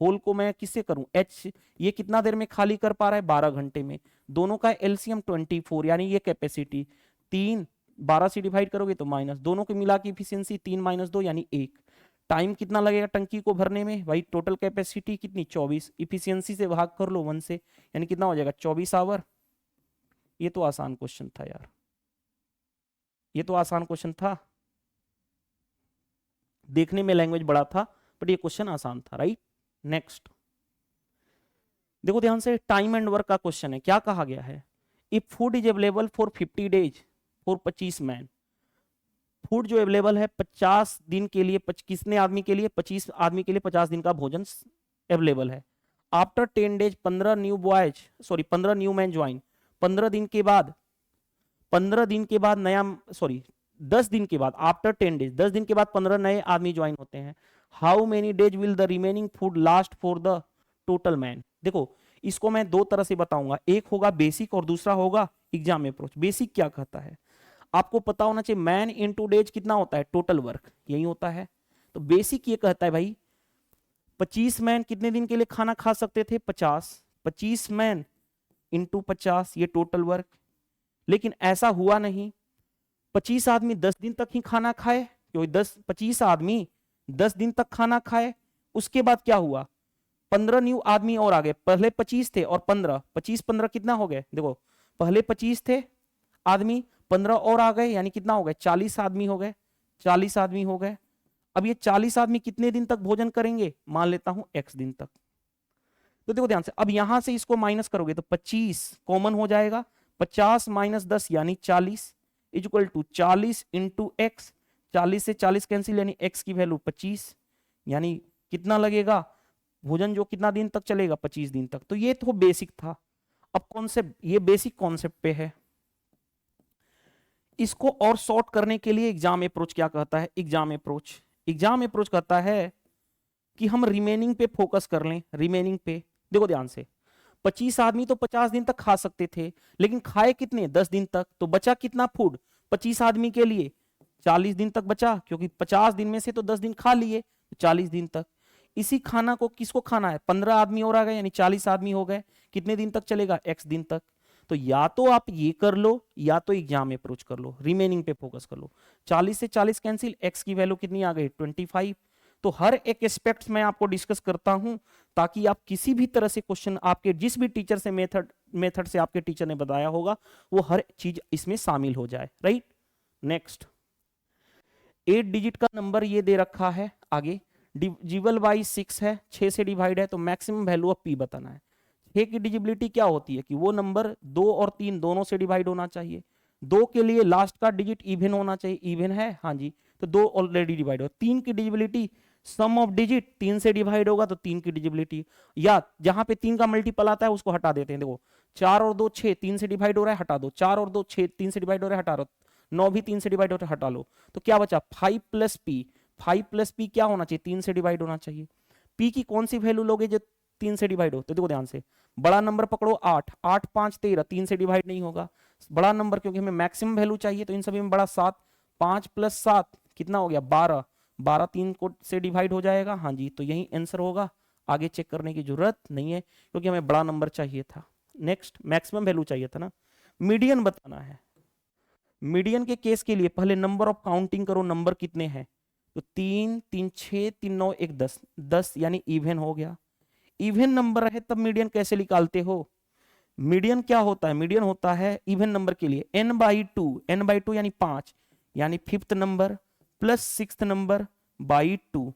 होल को मैं किससे करूं एच, ये कितना देर में खाली कर पा रहा है 12 घंटे में। दोनों का एलसीएम 24, यानी ये कैपेसिटी 3 12 से डिवाइड करोगे तो माइनस, दोनों की मिला की इफिशियंसी 3 - 2 यानी 1। टाइम कितना लगेगा टंकी को भरने में, भाई टोटल कैपेसिटी कितनी 24, इफिशियंसी से भाग कर लो 1 से, यानी कितना हो जाएगा 24 आवर। ये तो आसान क्वेश्चन था यार, ये तो आसान क्वेश्चन था, देखने में लैंग्वेज बड़ा था बट ये क्वेश्चन आसान था, राइट। नेक्स्ट देखो ध्यान से, टाइम एंड वर्क का क्वेश्चन है। क्या कहा गया है, if food is available for 50 days for 25 man, food जो अवेलेबल है 50 दिन के लिए, कितने आदमी के लिए, 25 आदमी के लिए 50 दिन का भोजन अवेलेबल है। After 10 days 15 new boys, sorry 15 new man join, 15 दिन के बाद, 15 दिन के बाद नया, सॉरी 10 दिन के बाद, आफ्टर 10 डेज 10 दिन के बाद 15 नए आदमी ज्वाइन होते हैं। How many days will the remaining food last for the total man. देखो इसको मैं दो तरह से बताऊंगा, एक होगा बेसिक और दूसरा होगा एग्जाम अप्रोच। बेसिक क्या कहता है, आपको पता होना चाहिए मैन इनटू डेज कितना होता है, टोटल वर्क यही होता है। तो बेसिक ये कहता है भाई 25 मैन कितने दिन के लिए खाना खा सकते थे, 50, 25 मैन इंटू 50 ये टोटल वर्क। लेकिन ऐसा हुआ नहीं, 25 आदमी 10 दिन तक ही खाना खाए, क्योंकि 25 आदमी 10 दिन तक खाना खाए। उसके बाद क्या हुआ, 15 न्यू आदमी और आ गए, पहले 25 थे और 15, 25 15 कितना हो गए, देखो पहले 25 थे आदमी, 15 और आ गए, यानी कितना हो गए, 40 आदमी हो गए, 40 आदमी हो गए। अब ये 40 आदमी कितने दिन तक भोजन करेंगे, मान लेता हूं x दिन तक। तो देखो ध्यान से, अब यहां से इसको माइनस करोगे तो 25 कॉमन हो जाएगा, 50 माइनस 10 यानी 40 इक्वल टू 40 इंटू एक्स, 40 से 40 कैंसिल यानी x की वैल्यू 25, यानी कितना लगेगा भोजन जो कितना दिन तक चलेगा, 25 दिन तक। तो ये तो बेसिक था। अब कॉन्सेप्ट, ये बेसिक कॉन्सेप्ट पे है, इसको और शॉर्ट करने के लिए एग्जाम अप्रोच क्या कहता है, एग्जाम अप्रोच कहता है कि हम रिमेनिंग पे फोकस कर लें, रिमेनिंग पे। देखो ध्यान से, 25 आदमी तो 50 दिन तक खा सकते थे, लेकिन खाए कितने, 10 दिन तक। तो बचा कितना फूड 25 आदमी के लिए, 40 दिन तक बचा, क्योंकि 50 दिन में से तो 10 दिन खा लिए, 40 दिन तक। इसी खाना को किसको खाना है, 15 आदमी और आ गए, यानी 40 आदमी हो गए, कितने दिन तक चलेगा, x दिन तक। तो या तो आप ये कर लो या तो एग्जाम अप्रोच कर लो, रिमेनिंग पे फोकस कर लो। 40 से 40 कैंसिल, x की वैल्यू कितनी आ गई, 25। तो हर एक एस्पेक्ट में आपको डिस्कस करता हूं, ताकि आप किसी भी तरह से क्वेश्चन, आपके जिस भी टीचर से मेथड से आपके टीचर ने बताया होगा, वो हर चीज इसमें शामिल हो जाए, राइट। नेक्स्ट, 8 डिजिट का नंबर ये दे रखा है, आगे डिविजिबल बाई 6 है, 6 से डिवाइड है, तो मैक्सिमम वैल्यू ऑफ p बताना है। 6 की डिजिबिलिटी क्या होती है कि वो नंबर 2 और 3 दोनों से डिवाइड होना चाहिए। 2 के लिए लास्ट का डिजिट इवन होना चाहिए, इवन है, हाँ जी, तो 2 ऑलरेडी डिवाइड हो। 3 की डिजिबिलिटी सम ऑफ डिजिट 3 से डिवाइड होगा, तो 3 की डिजिबिलिटी, या जहां पे 3 का मल्टीपल आता है उसको हटा देते हैं। देखो 4 और 2 6, 3 से डिवाइड हो रहा है, हटा दो। 4 और 2 6, 3 से डिवाइड हो रहा है, हटा दो। 9 भी 3 से डिवाइड हो रहा है, हटा लो। तो क्या बचा, 5 प्लस पी। 5 प्लस पी क्या होना चाहिए, 3 से डिवाइड होना चाहिए। पी की कौन सी वैल्यू लोगे जो 3 से डिवाइड हो, तो देखो ध्यान से, बड़ा नंबर पकड़ो 8, 8 5 13, 3 से डिवाइड नहीं होगा। बड़ा नंबर क्योंकि हमें मैक्सिमम वैल्यू चाहिए, तो इन सभी में बड़ा 7, 5 प्लस 7 कितना हो गया, 12, 12 3 को से डिवाइड हो जाएगा, हाँ जी, तो यही आंसर होगा। आगे चेक करने की जरूरत नहीं है, क्योंकि हमें बड़ा नंबर चाहिए था। नेक्स्ट, मैक्सिमम वैल्यू चाहिए था ना। मीडियन बताना है। मीडियन के केस के लिए पहले नंबर ऑफ काउंटिंग करो, नंबर कितने हैं, तो 3 3 6 3 9 1 10, 10 यानी इवन हो गया। इवन नंबर है तब मीडियन कैसे निकालते हो, मीडियन क्या होता है, मीडियन होता है इवन नंबर के लिए n/2, n/2 यानी 5, यानी 5th number plus 6th number by 2,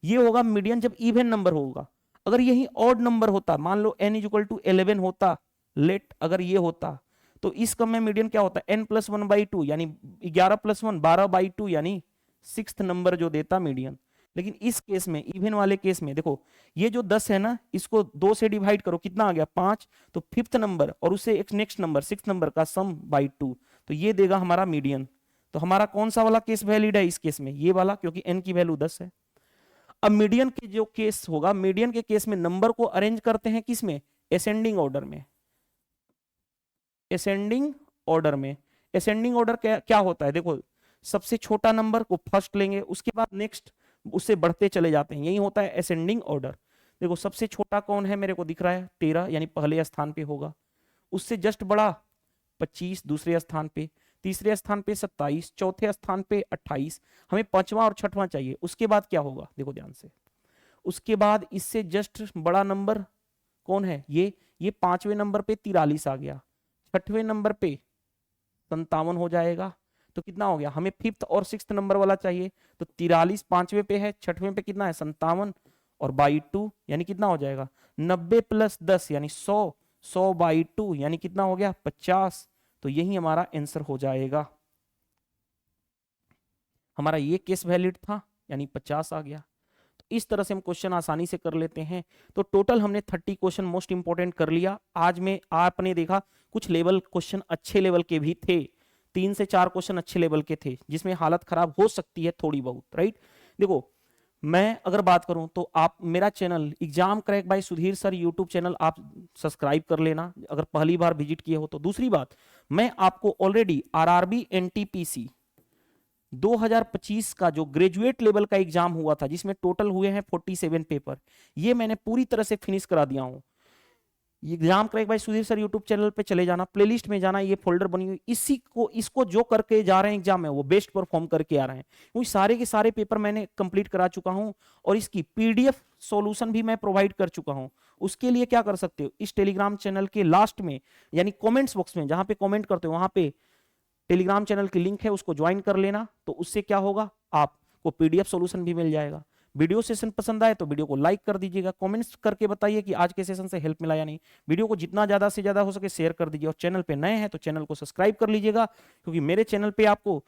ये होगा मीडियन जब इवन नंबर होगा। अगर यही ऑड नंबर होता, मान लो n = 11 होता, लेट अगर ये होता, तो इस क्रम में मीडियन क्या होता है, n+1/2 यानी 11 + 1 12/2, यानी 6th नंबर जो देता मीडियन। लेकिन इस केस में, इवन वाले केस में देखो, ये जो 10 है ना, इसको 2 से डिवाइड करो, कितना आ गया 5, तो 5th नंबर और उससे एक नेक्स्ट नंबर 6th नंबर का सम बाई 2, तो ये देगा हमारा मीडियन। तो हमारा कौन सा वाला केस वैलिड है इस केस में, ये वाला, क्योंकि n की वैल्यू 10 है। अब मीडियन के जो केस होगा, मीडियन के केस में नंबर को अरेंज करते हैं किस में, असेंडिंग ऑर्डर में। असेंडिंग ऑर्डर में, असेंडिंग ऑर्डर क्या होता है, देखो सबसे छोटा नंबर को फर्स्ट लेंगे, उसके बाद नेक्स्ट, उससे बढ़ते चले जाते हैं, यही होता है असेंडिंग ऑर्डर। देखो सबसे छोटा कौन है, मेरे को दिख रहा है 13, यानी पहले स्थान पे होगा। उससे जस्ट बड़ा 25 दूसरे स्थान पे, तीसरे स्थान पे 27, चौथे स्थान पे 28, हमें पांचवा और छठवां चाहिए। उसके बाद क्या होगा, देखो ध्यान से, उसके बाद इससे जस्ट बड़ा नंबर कौन है, ये 5वें नंबर पे 43 आ गया, 6वें नंबर पे 57 हो जाएगा। तो कितना हो गया, हमें 5th और 6th नंबर वाला चाहिए, तो 43 5वें पे है, 6वें पे कितना है 57, और बाई 2 यानी कितना हो जाएगा 90 + 10 यानी 100, 100/2 यानी कितना हो गया 50। तो यही हमारा आंसर हो जाएगा। हमारा ये केस वैलिड था, यानी 50 आ गया। तो इस तरह से हम क्वेश्चन आसानी से कर लेते हैं। तो टोटल हमने 30 क्वेश्चन मोस्ट इंपोर्टेंट कर लिया। आज में आपने देखा कुछ लेवल क्वेश्चन अच्छे लेवल के भी थे, 3 से 4 क्वेश्चन अच्छे लेवल के थे जिसमें हालत खराब हो सकती है थोड़ी बहुत, राइट। देखो मैं अगर बात करूं तो आप मेरा channel exam crack by Sudhir sir YouTube channel आप सब्सक्राइब कर लेना अगर पहली बार विजिट किए हो तो। दूसरी बात, मैं आपको ऑलरेडी आरआरबी एनटीपीसी 2025 का जो ग्रेजुएट लेवल का एग्जाम हुआ था जिसमें टोटल हुए हैं 47 पेपर, ये मैंने पूरी तरह से फिनिश करा दिया हूं। Exam crack by Sudhir sir YouTube channel पे चले जाना, प्लेलिस्ट में जाना, ये फोल्डर बनी हुई, इसको जो करके जा रहे हैं एग्जाम में वो बेस्ट परफॉर्म करके आ रहे हैं, क्योंकि सारे के सारे पेपर मैंने कंप्लीट करा चुका हूं और इसकी पीडीएफ सॉल्यूशन भी मैं प्रोवाइड कर चुका हूं। उसके लिए क्या कर सकते हो, इस टेलीग्राम चैनल के लास्ट में यानी कॉमेंट्स बॉक्स में जहां पे कॉमेंट करते हो वहां पे टेलीग्राम चैनल की लिंक है, उसको ज्वाइन कर लेना। तो उससे क्या होगा, आपको पीडीएफ सॉल्यूशन भी मिल जाएगा। वीडियो सेशन पसंद आए तो वीडियो को लाइक कर दीजिएगा, कमेंट्स करके बताइए कि आज के सेशन से हेल्प मिला या नहीं। वीडियो को जितना ज्यादा से ज्यादा हो सके शेयर कर दीजिए और चैनल पे नए हैं तो चैनल को सब्सक्राइब कर लीजिएगा, क्योंकि मेरे चैनल पे आपको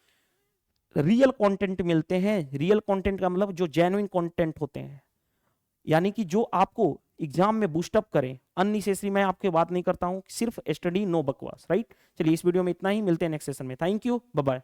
रियल कंटेंट मिलते हैं। रियल कंटेंट का मतलब जो जेन्युइन कंटेंट होते हैं, यानी कि जो आपको एग्जाम में बूस्टअप करें। अननेसेसरी मैं आपके बात नहीं करता हूं, सिर्फ स्टडी नो बकवास, राइट। चलिए इस वीडियो में इतना ही, मिलते हैं नेक्स्ट सेशन में। Thank you, bye bye.